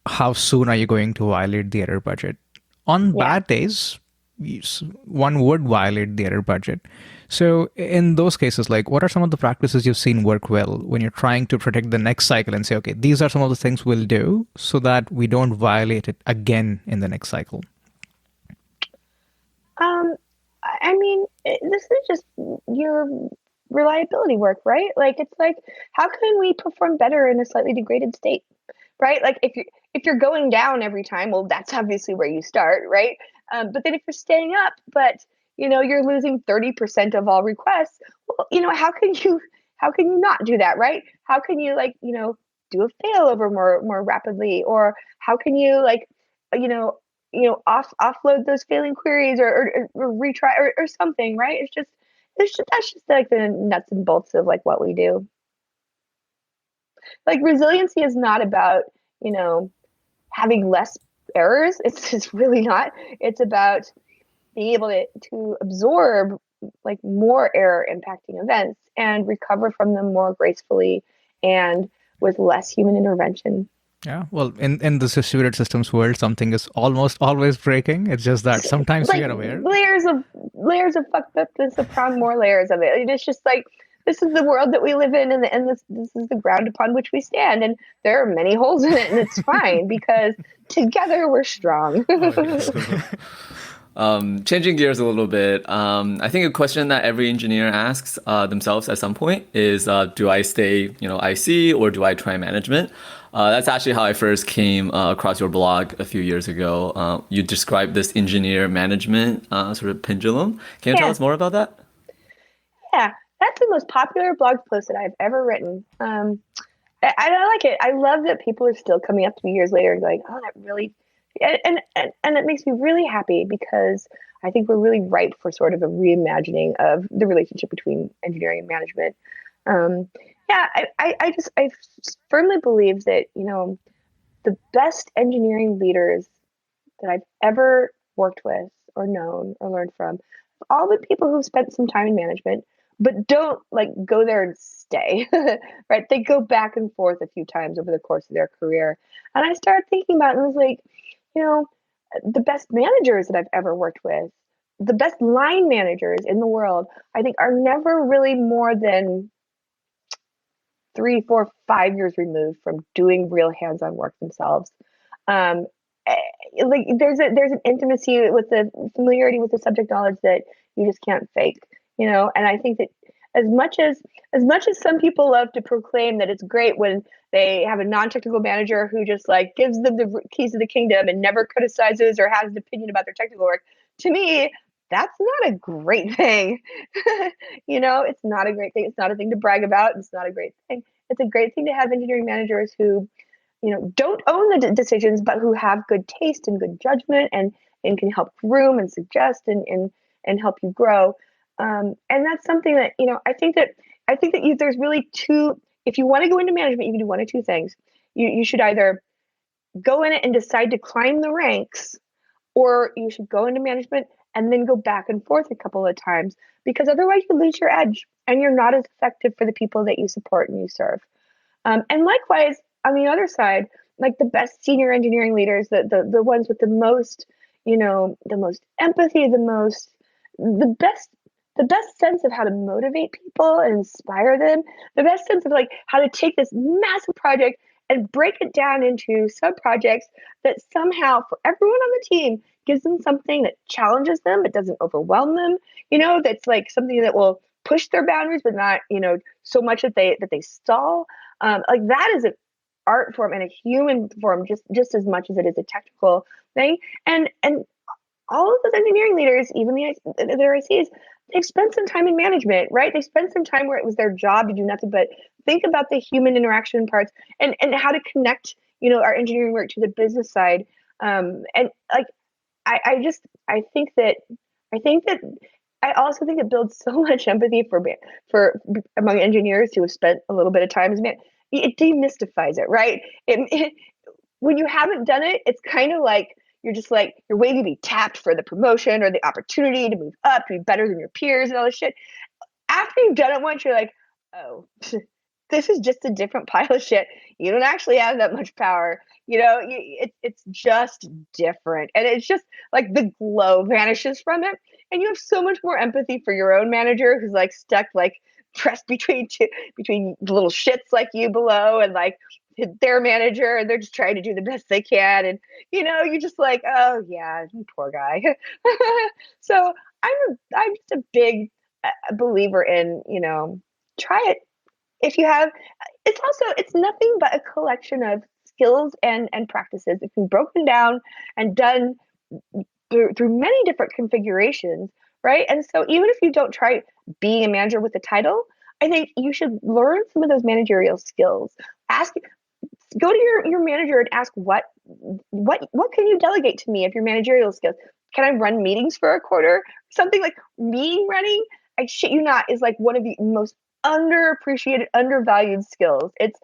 how soon are you going to violate the error budget. On bad days, one would violate the error budget. So in those cases, like what are some of the practices you've seen work well when you're trying to protect the next cycle and say, okay, these are some of the things we'll do so that we don't violate it again in the next cycle? I mean, this is just your reliability work, right? Like, it's like, how can we perform better in a slightly degraded state, right? Like, if you're going down every time, well, that's obviously where you start, right? But then if you're staying up, but you're losing 30% of all requests, well, how can you not do that, right? How can you do a failover more rapidly, or how can you offload those failing queries or retry or something, right? That's just like the nuts and bolts of like what we do. Like resiliency is not about, having less errors. It's really not. It's about being able to absorb like more error impacting events and recover from them more gracefully and with less human intervention. Yeah, well, in the distributed systems world, something is almost always breaking. It's just that sometimes we are aware. Layers of fucked upness upon more layers of it. It's just like, this is the world that we live in, and this is the ground upon which we stand. And there are many holes in it, and it's fine because together we're strong. Changing gears a little bit, I think a question that every engineer asks themselves at some point is, do I stay, IC or do I try management? That's actually how I first came across your blog a few years ago. You described this engineer management sort of pendulum. Can you tell us more about that? Yeah, that's the most popular blog post that I've ever written. I like it. I love that people are still coming up to me years later and going, oh, that really... And it makes me really happy because I think we're really ripe for sort of a reimagining of the relationship between engineering and management. I firmly believe that, the best engineering leaders that I've ever worked with or known or learned from, all the people who've spent some time in management, but don't like go there and stay, right? They go back and forth a few times over the course of their career. And I started thinking about it and I was like, the best managers that I've ever worked with, the best line managers in the world, I think are never really more than 3, 4, 5 years removed from doing real hands-on work themselves. Like there's an intimacy with the familiarity with the subject knowledge that you just can't fake, and I think that as some people love to proclaim that it's great when they have a non-technical manager who just like gives them the keys of the kingdom and never criticizes or has an opinion about their technical work, to me, that's not a great thing. It's not a great thing. It's not a thing to brag about. It's not a great thing. It's a great thing to have engineering managers who, don't own the decisions, but who have good taste and good judgment and can help groom and suggest and help you grow. And that's something that, there's really two, if you want to go into management, you can do one of two things. You should either go in it and decide to climb the ranks, or you should go into management and then go back and forth a couple of times, because otherwise you lose your edge and you're not as effective for the people that you support and you serve. And likewise, on the other side, like the best senior engineering leaders, the ones with the most, the most empathy, the best sense of how to motivate people and inspire them, the best sense of like how to take this massive project and break it down into sub projects that somehow for everyone on the team gives them something that challenges them, but doesn't overwhelm them, that's like something that will push their boundaries, but not, so much that they stall. Like that is an art form and a human form just as much as it is a technical thing. And all of those engineering leaders, even their ICs, they've spent some time in management, right? They spent some time where it was their job to do nothing but think about the human interaction parts and how to connect, our engineering work to the business side. And like, I think that I also think it builds so much empathy for among engineers who have spent a little bit of time as man. It demystifies it, right? When you haven't done it, it's kind of like you're just like you're waiting to be tapped for the promotion or the opportunity to move up, to be better than your peers and all this shit. After you've done it once, you're like, oh, this is just a different pile of shit. You don't actually have that much power. It's just different. And it's just like the glow vanishes from it. And you have so much more empathy for your own manager who's like stuck, like pressed between little shits like you below and like their manager, and they're just trying to do the best they can. And, you're just like, oh yeah, you poor guy. So I'm just a big believer in, try it. If you have, it's nothing but a collection of skills and practices that can be broken down and done through many different configurations, right? And so even if you don't try being a manager with a title, I think you should learn some of those managerial skills. Go to your manager and ask what can you delegate to me of your managerial skills? Can I run meetings for a quarter? Something like meeting running, I shit you not, is like one of the most underappreciated, undervalued skills. It's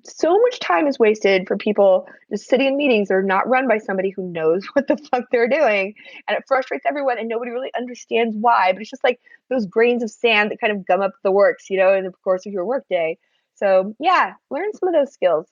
so much time is wasted for people just sitting in meetings that are not run by somebody who knows what the fuck they're doing. And it frustrates everyone and nobody really understands why, but it's just like those grains of sand that kind of gum up the works, in the course of your workday. So yeah, learn some of those skills.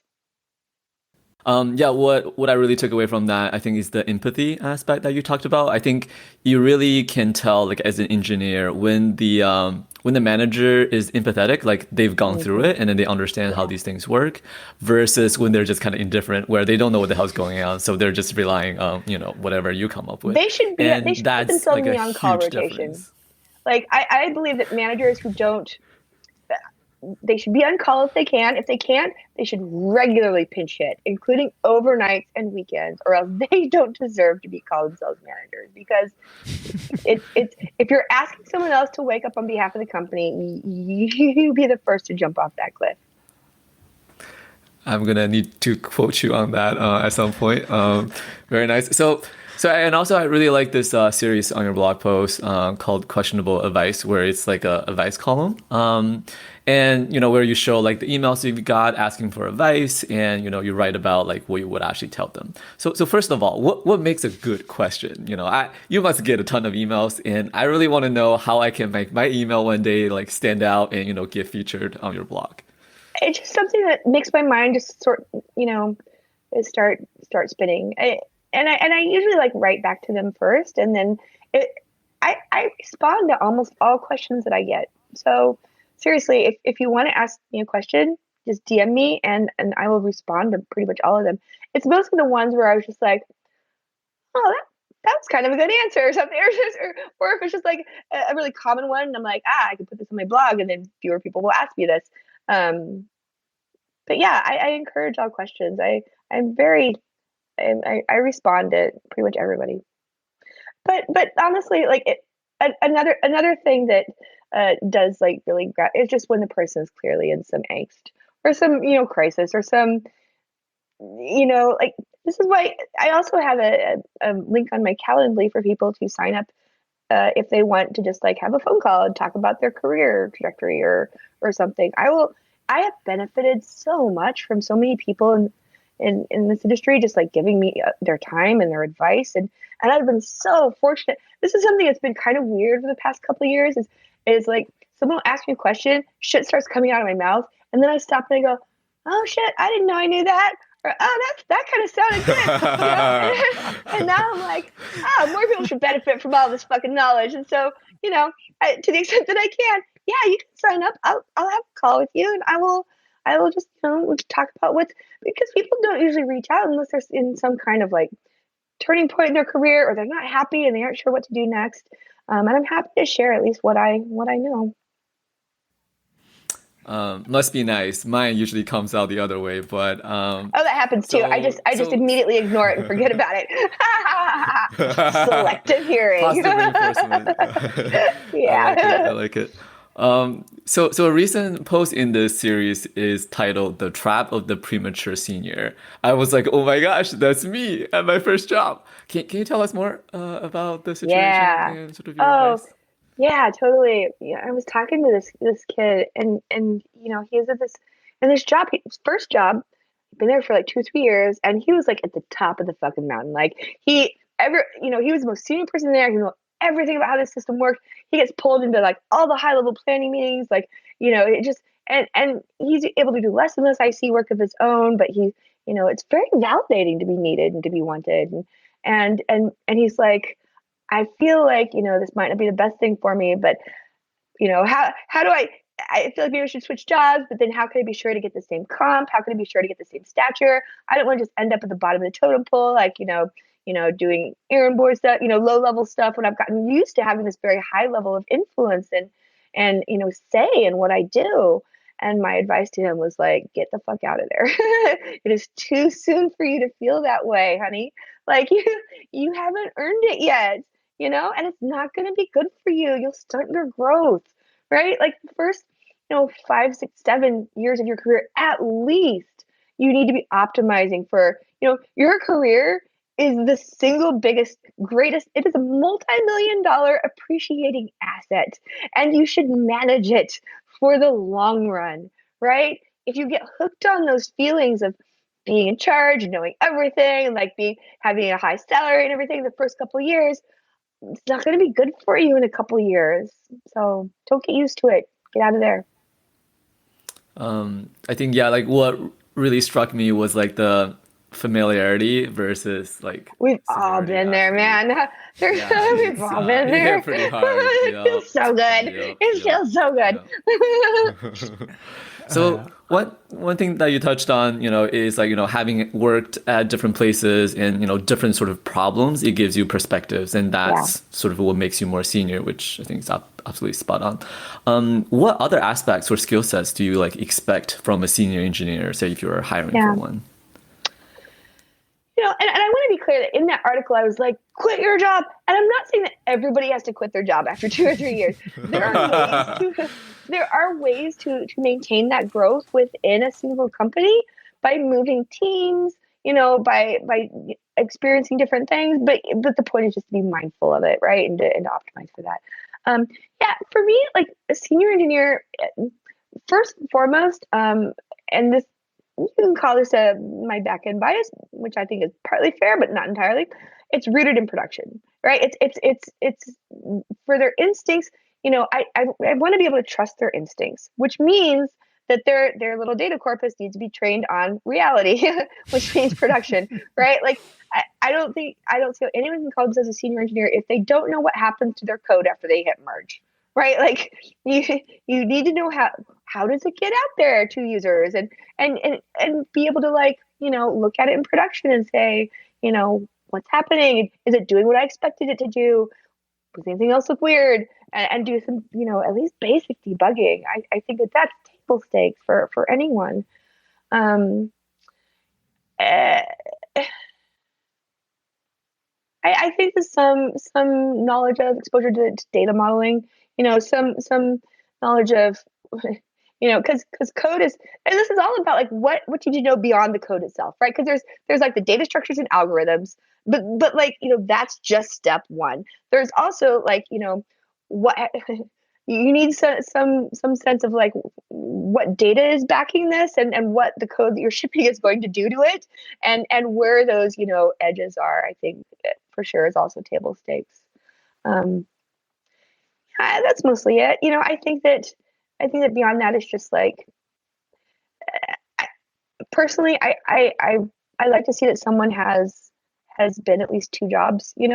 What I really took away from that, I think, is the empathy aspect that you talked about. I think you really can tell, like as an engineer, when the manager is empathetic, like they've gone through it and then they understand how these things work, versus when they're just kind of indifferent, where they don't know what the hell's going on, so they're just relying on whatever you come up with. They should put themselves like in the on-call rotation. Difference. Like I believe that managers who don't. They should be on call if they can. If they can't, they should regularly pinch hit, including overnights and weekends, or else they don't deserve to be called themselves managers. Because it's if you're asking someone else to wake up on behalf of the company, you be the first to jump off that cliff. I'm gonna need to quote you on that at some point. Very nice. So and also I really like this series on your blog post called Questionable Advice, where it's like a advice column. And where you show like the emails you've got asking for advice, and you write about like what you would actually tell them. So first of all, what makes a good question? You must get a ton of emails, and I really want to know how I can make my email one day like stand out and get featured on your blog. It's just something that makes my mind just start spinning. I usually like write back to them first, and then I respond to almost all questions that I get. So seriously, if you want to ask me a question, just DM me and I will respond to pretty much all of them. It's mostly the ones where I was just like, oh, that was kind of a good answer or something, or if it's just like a really common one, and I'm like, I can put this on my blog, and then fewer people will ask me this. But yeah, I encourage all questions. I'm very I respond to pretty much everybody. But honestly, like another thing that does like really is just when the person is clearly in some angst or some crisis or some like this is why I also have a link on my Calendly for people to sign up if they want to just like have a phone call and talk about their career trajectory or something. I have benefited so much from so many people in this industry, just like giving me their time and their advice. And I've been so fortunate. This is something that's been kind of weird for the past couple of years is like someone will ask me a question, shit starts coming out of my mouth. And then I stop and I go, oh shit, I didn't know I knew that. Or, oh, that kind of sounded good. And now I'm like, more people should benefit from all this fucking knowledge. And so, to the extent that I can, yeah, you can sign up. I'll have a call with you, and I will just talk about because people don't usually reach out unless they're in some kind of like turning point in their career, or they're not happy and they aren't sure what to do next. And I'm happy to share at least what I know. Must be nice. Mine usually comes out the other way, but that happens too. I just immediately ignore it and forget about it. Selective hearing. Positive reinforcement. Yeah. I like it. So a recent post in this series is titled "The Trap of the Premature Senior." I was like, oh my gosh, that's me at my first job. Can you tell us more about the situation and sort of your advice? Yeah, totally. Yeah, I was talking to this kid, and he was at this job, his first job. He'd been there for like 2-3 years, and he was like at the top of the fucking mountain. Like he was the most senior person there. He knew everything about how the system worked. He gets pulled into like all the high level planning meetings, like it just and he's able to do less and less IC work of his own, but it's very validating to be needed and to be wanted, and he's like, I feel like, this might not be the best thing for me, but, how do I feel like maybe I should switch jobs, but then how can I be sure to get the same comp? How can I be sure to get the same stature? I don't want to just end up at the bottom of the totem pole, like, doing errand board stuff, low level stuff when I've gotten used to having this very high level of influence and, say in what I do. And my advice to him was like, get the fuck out of there. It is too soon for you to feel that way, honey. Like you haven't earned it yet. And it's not going to be good for you. You'll stunt your growth, right? Like the first, 5, 6, 7 years of your career, at least you need to be optimizing for, your career is the single biggest, greatest, it is a multi-million-dollar appreciating asset, and you should manage it for the long run, right? If you get hooked on those feelings of being in charge, knowing everything, and like having a high salary and everything the first couple of years, it's not going to be good for you in a couple of years. So don't get used to it. Get out of there. I think, yeah, like what really struck me was like the familiarity versus like we've all been there, man. We've all been there. Pretty hard. It feels so good. It feels so good. So one thing that you touched on, is like, having worked at different places and, different sort of problems, it gives you perspectives, and that's sort of what makes you more senior, which I think is absolutely spot on. What other aspects or skill sets do you like expect from a senior engineer, say if you're hiring for one? And I want to be clear that in that article, I was like, quit your job. And I'm not saying that everybody has to quit their job after 2 or 3 years. There are ways to maintain that growth within a single company by moving teams, by experiencing different things. But the point is just to be mindful of it, right? And to optimize for that. For me, like a senior engineer, first and foremost, and this, you can call this my back-end bias, which I think is partly fair, but not entirely. It's rooted in production, right? It's for their instincts. I want to be able to trust their instincts, which means that their little data corpus needs to be trained on reality, which means production, right? Like I don't see how anyone can call themselves a senior engineer if they don't know what happens to their code after they hit merge, right? Like you need to know how does it get out there to users and be able to like, look at it in production and say, what's happening? Is it doing what I expected it to do? Does anything else look weird? And do some, at least basic debugging. I think that's table stakes for anyone. Um, eh, I think that some knowledge of exposure to data modeling, some knowledge of, because code is, and this is all about like what did you know beyond the code itself, right? Because there's like the data structures and algorithms, but like that's just step one. There's also like what you need some sense of like what data is backing this and what the code that you're shipping is going to do to it, and where those edges are. I think for sure is also table stakes. That's mostly it. I think that beyond that is just like, personally, I like to see that someone has been at least two jobs, they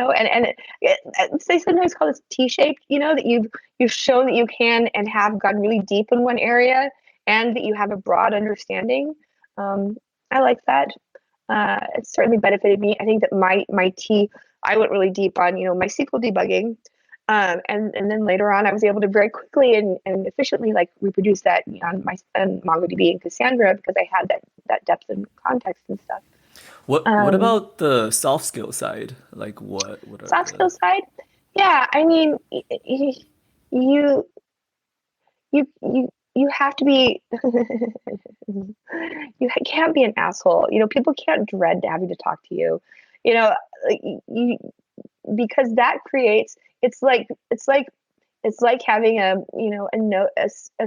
sometimes call this T-shaped, that you've shown that you can and have gone really deep in one area and that you have a broad understanding. I like that. It's certainly benefited me. I think that I went really deep on MySQL debugging. And then later on, I was able to very quickly and efficiently like reproduce that on MongoDB and Cassandra because I had that depth and context and stuff. What about the soft skill side? Like what are soft skill side? Yeah, I mean, you have to be. You can't be an asshole. People can't dread having to talk to you. Because that creates. It's like having a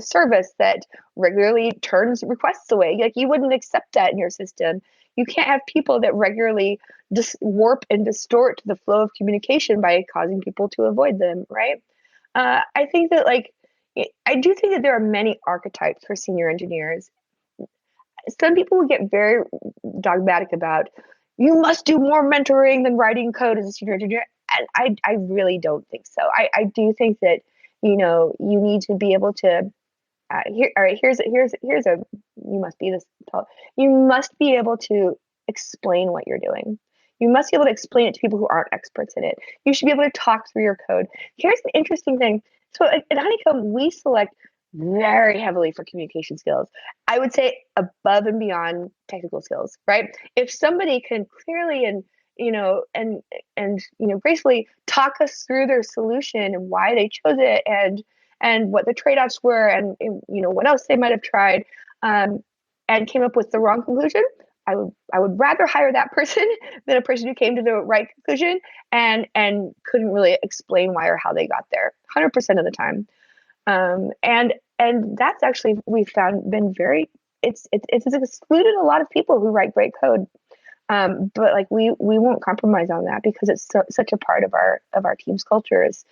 service that regularly turns requests away. Like you wouldn't accept that in your system. You can't have people that regularly just warp and distort the flow of communication by causing people to avoid them, right? I think that I do think that there are many archetypes for senior engineers. Some people will get very dogmatic about you must do more mentoring than writing code as a senior engineer. And I really don't think so. I do think that, you need to be able to, here's a, you must be this tall. You must be able to explain what you're doing. You must be able to explain it to people who aren't experts in it. You should be able to talk through your code. Here's an interesting thing. So at Honeycomb, we select very heavily for communication skills. I would say above and beyond technical skills, right? If somebody can clearly and gracefully talk us through their solution and why they chose it and what the trade-offs were and what else they might have tried, and came up with the wrong conclusion, I would rather hire that person than a person who came to the right conclusion and couldn't really explain why or how they got there 100% of the time. And that's actually, we found, been very, it's excluded a lot of people who write great code. But like we won't compromise on that because it's such a part of our team's culture is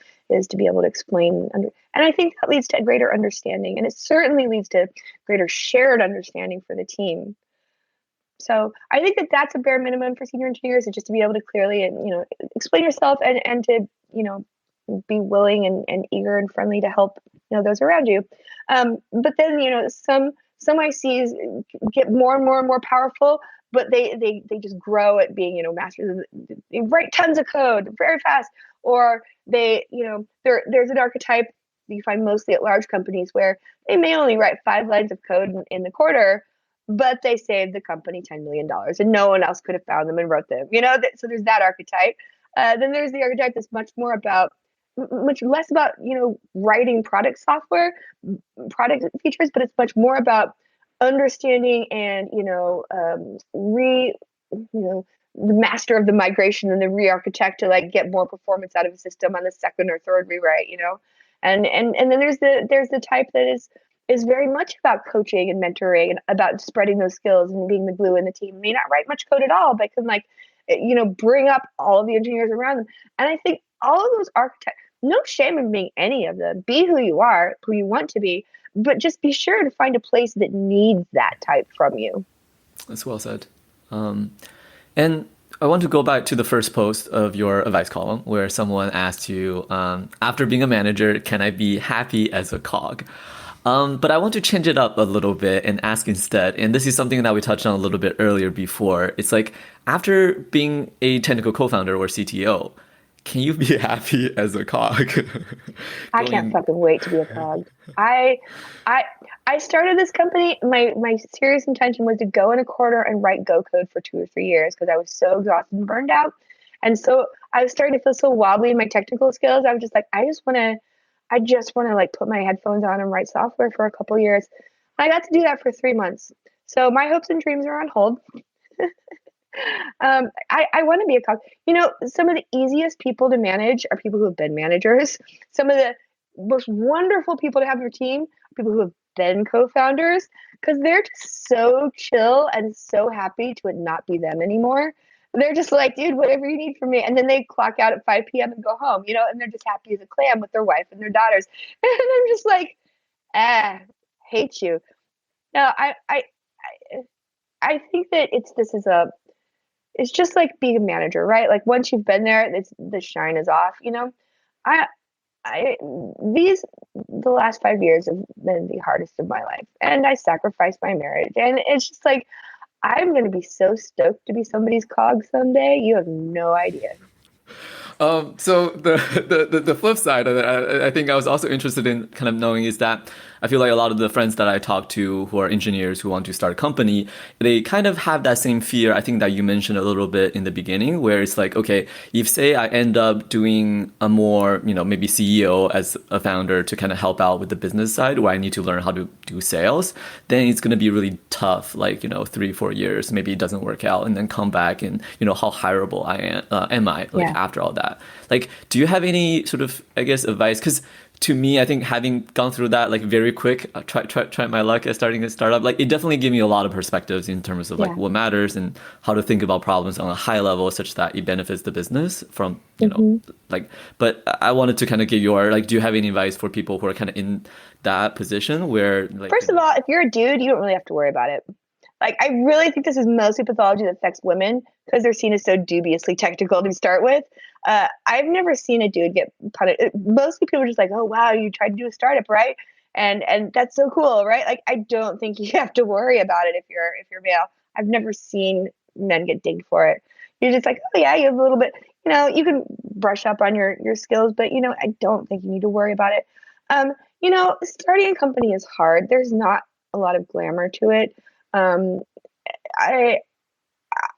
to be able to explain, and I think that leads to a greater understanding, and it certainly leads to greater shared understanding for the team. So I think that that's a bare minimum for senior engineers, is just to be able to clearly and explain yourself and to be willing and eager and friendly to help those around you. But then some ICs get more and more and more powerful, but they just grow at being masters. They write tons of code very fast, or there's an archetype you find mostly at large companies where they may only write 5 lines of code in the quarter, but they saved the company $10 million and no one else could have found them and wrote them. So there's that archetype. Then there's the archetype that's much less about writing product software, product features, but it's much more about understanding and the master of the migration and the re-architect to like get more performance out of a system on the second or third rewrite. And then there's the type that is very much about coaching and mentoring and about spreading those skills and being the glue in the team. May not write much code at all, but can bring up all of the engineers around them. And I think all of those architects, no shame in being any of them. Be who you are, who you want to be, but just be sure to find a place that needs that type from you. That's well said. And I want to go back to the first post of your advice column where someone asked you, after being a manager, can I be happy as a cog? But I want to change it up a little bit and ask instead, and this is something that we touched on a little bit earlier before. It's like after being a technical co-founder or CTO, can you be happy as a cog? I can't fucking wait to be a cog. I started this company. My serious intention was to go in a corner and write Go code for 2 or 3 years because I was so exhausted and burned out. And so I was starting to feel so wobbly in my technical skills. I was just like, I just want to like put my headphones on and write software for a couple of years. I got to do that for 3 months. So my hopes and dreams are on hold. I want to be a cog. Some of the easiest people to manage are people who have been managers. Some of the most wonderful people to have on your team are people who have been co-founders because they're just so chill and so happy to it not be them anymore. They're just like, dude, whatever you need from me. And then they clock out at 5 p.m. and go home, and they're just happy as a clam with their wife and their daughters. And I'm just like, hate you. No, I think that it's just like being a manager, right? Like once you've been there, the shine is off. The last 5 years have been the hardest of my life, and I sacrificed my marriage, and it's just like I'm going to be so stoked to be somebody's cog someday. You have no idea. So the flip side of it, I think I was also interested in kind of knowing is that I feel like a lot of the friends that I talk to who are engineers who want to start a company, they kind of have that same fear. I think that you mentioned a little bit in the beginning where it's like, okay, if say I end up doing a more, maybe CEO as a founder to kind of help out with the business side where I need to learn how to do sales, then it's going to be really tough, like, 3-4 years, maybe it doesn't work out and then come back and, how hireable am I after all that? Like, do you have any sort of, I guess, advice? Because to me, I think having gone through that like very quick, try my luck at starting a startup, like it definitely gave me a lot of perspectives in terms of like what matters and how to think about problems on a high level such that it benefits the business from, but I wanted to kind of get your, like, do you have any advice for people who are kind of in that position where like... First of all, if you're a dude, you don't really have to worry about it. Like, I really think this is mostly pathology that affects women because they're seen as so dubiously technical to start with. I've never seen a dude get punished. Mostly people are just like, oh, wow, you tried to do a startup, right? And that's so cool, right? Like, I don't think you have to worry about it if you're male. I've never seen men get dinged for it. You're just like, oh, yeah, you have a little bit, you can brush up on your skills, but, I don't think you need to worry about it. Starting a company is hard. There's not a lot of glamour to it.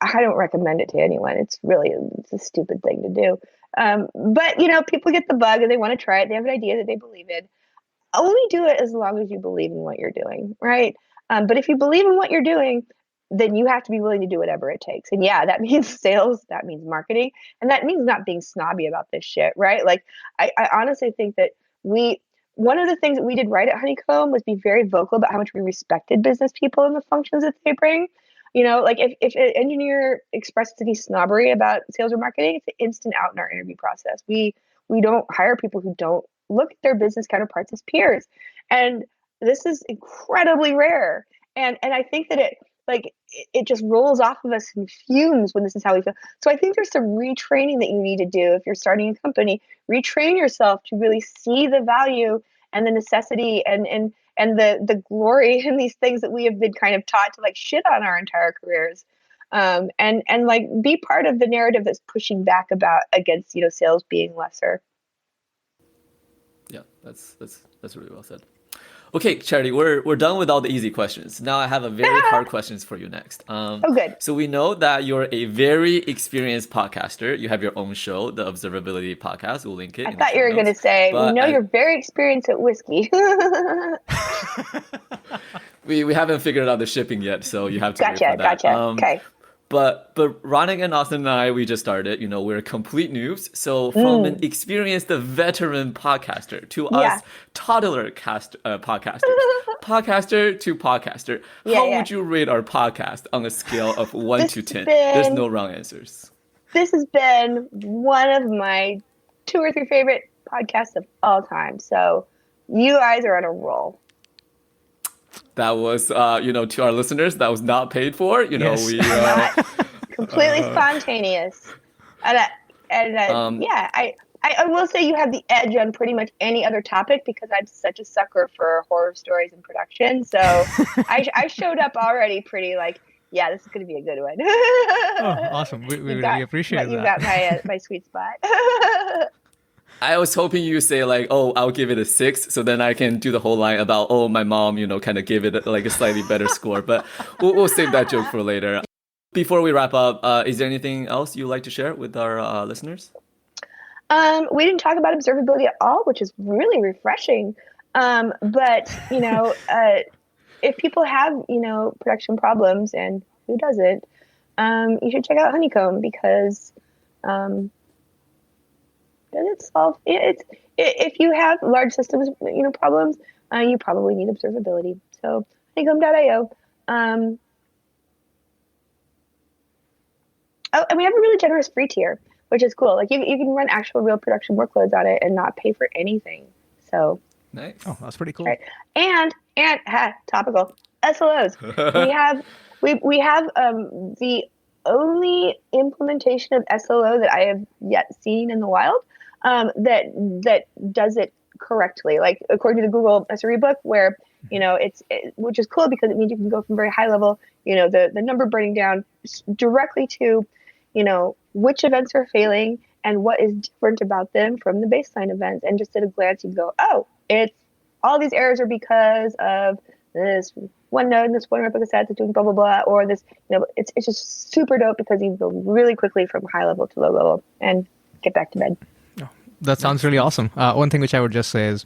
I don't recommend it to anyone. It's a stupid thing to do. But people get the bug and they want to try it. They have an idea that they believe in. Only do it as long as you believe in what you're doing, right? But if you believe in what you're doing, then you have to be willing to do whatever it takes. And yeah, that means sales, that means marketing, and that means not being snobby about this shit, right? Like, I honestly think that one of the things that we did right at Honeycomb was be very vocal about how much we respected business people and the functions that they bring. Like if an engineer expresses any snobbery about sales or marketing, it's an instant out in our interview process. We don't hire people who don't look at their business counterparts as peers. And this is incredibly rare. And I think that it just rolls off of us in fumes when this is how we feel. So I think there's some retraining that you need to do if you're starting a company. Retrain yourself to really see the value and the necessity and the glory in these things that we have been kind of taught to like shit on our entire careers. And like be part of the narrative that's pushing back against sales being lesser. Yeah, that's really well said. Okay, Charity, we're done with all the easy questions. Now I have a very hard questions for you next. Good. So we know that you're a very experienced podcaster. You have your own show, the Observability Podcast. We'll link it. I thought you were going to say, you're very experienced at whiskey. We haven't figured out the shipping yet, so you have to wait for that. Gotcha. Okay. But Ronak and Austin and I, we just started. We're complete noobs. So from an experienced veteran podcaster to us toddler podcasters, podcaster to podcaster, how would you rate our podcast on a scale of 1 to 10? There's no wrong answers. This has been one of my 2 or 3 favorite podcasts of all time. So you guys are on a roll. That was, to our listeners, that was not paid for. Yes. We completely spontaneous. I will say you have the edge on pretty much any other topic because I'm such a sucker for horror stories in production. So I showed up already pretty like, yeah, this is going to be a good one. Oh, awesome. We really appreciate that. You got my sweet spot. I was hoping you say like, oh, I'll give it a 6, so then I can do the whole line about, oh, my mom, kind of gave it like a slightly better score. But we'll save that joke for later. Before we wrap up, is there anything else you'd like to share with our listeners? We didn't talk about observability at all, which is really refreshing. But if people have production problems, and who doesn't, you should check out Honeycomb because does it solve it? If you have large systems, problems, you probably need observability. So honeycomb.io. Oh, and we have a really generous free tier, which is cool. Like you can run actual real production workloads on it and not pay for anything. So nice. Oh, that's pretty cool. Right. And topical SLOs. we have the only implementation of SLO that I have yet seen in the wild that does it correctly. Like according to the Google SRE book, where which is cool because it means you can go from very high level, the number burning down directly to which events are failing and what is different about them from the baseline events. And just at a glance, you go, oh, it's all these errors are because of this one node and this one replica set that's doing blah, blah, blah, or this, it's just super dope because you go really quickly from high level to low level and get back to bed. Oh, that sounds really awesome. One thing which I would just say is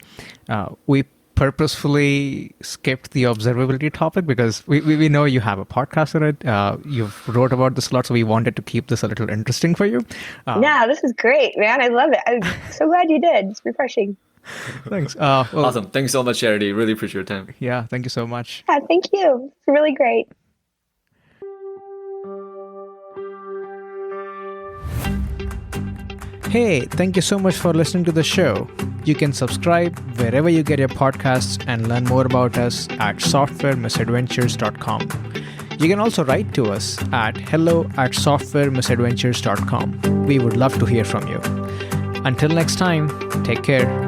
we purposefully skipped the observability topic because we know you have a podcast on it. You've wrote about this a lot, so we wanted to keep this a little interesting for you. Yeah, this is great, man. I love it. I'm so glad you did. It's refreshing. Thanks. Awesome. Thanks so much, Charity. Really appreciate your time. Yeah, thank you so much. Yeah, thank you. It's really great. Hey, thank you so much for listening to the show. You can subscribe wherever you get your podcasts and learn more about us at softwaremisadventures.com. You can also write to us at hello@softwaremisadventures.com. We would love to hear from you. Until next time, take care.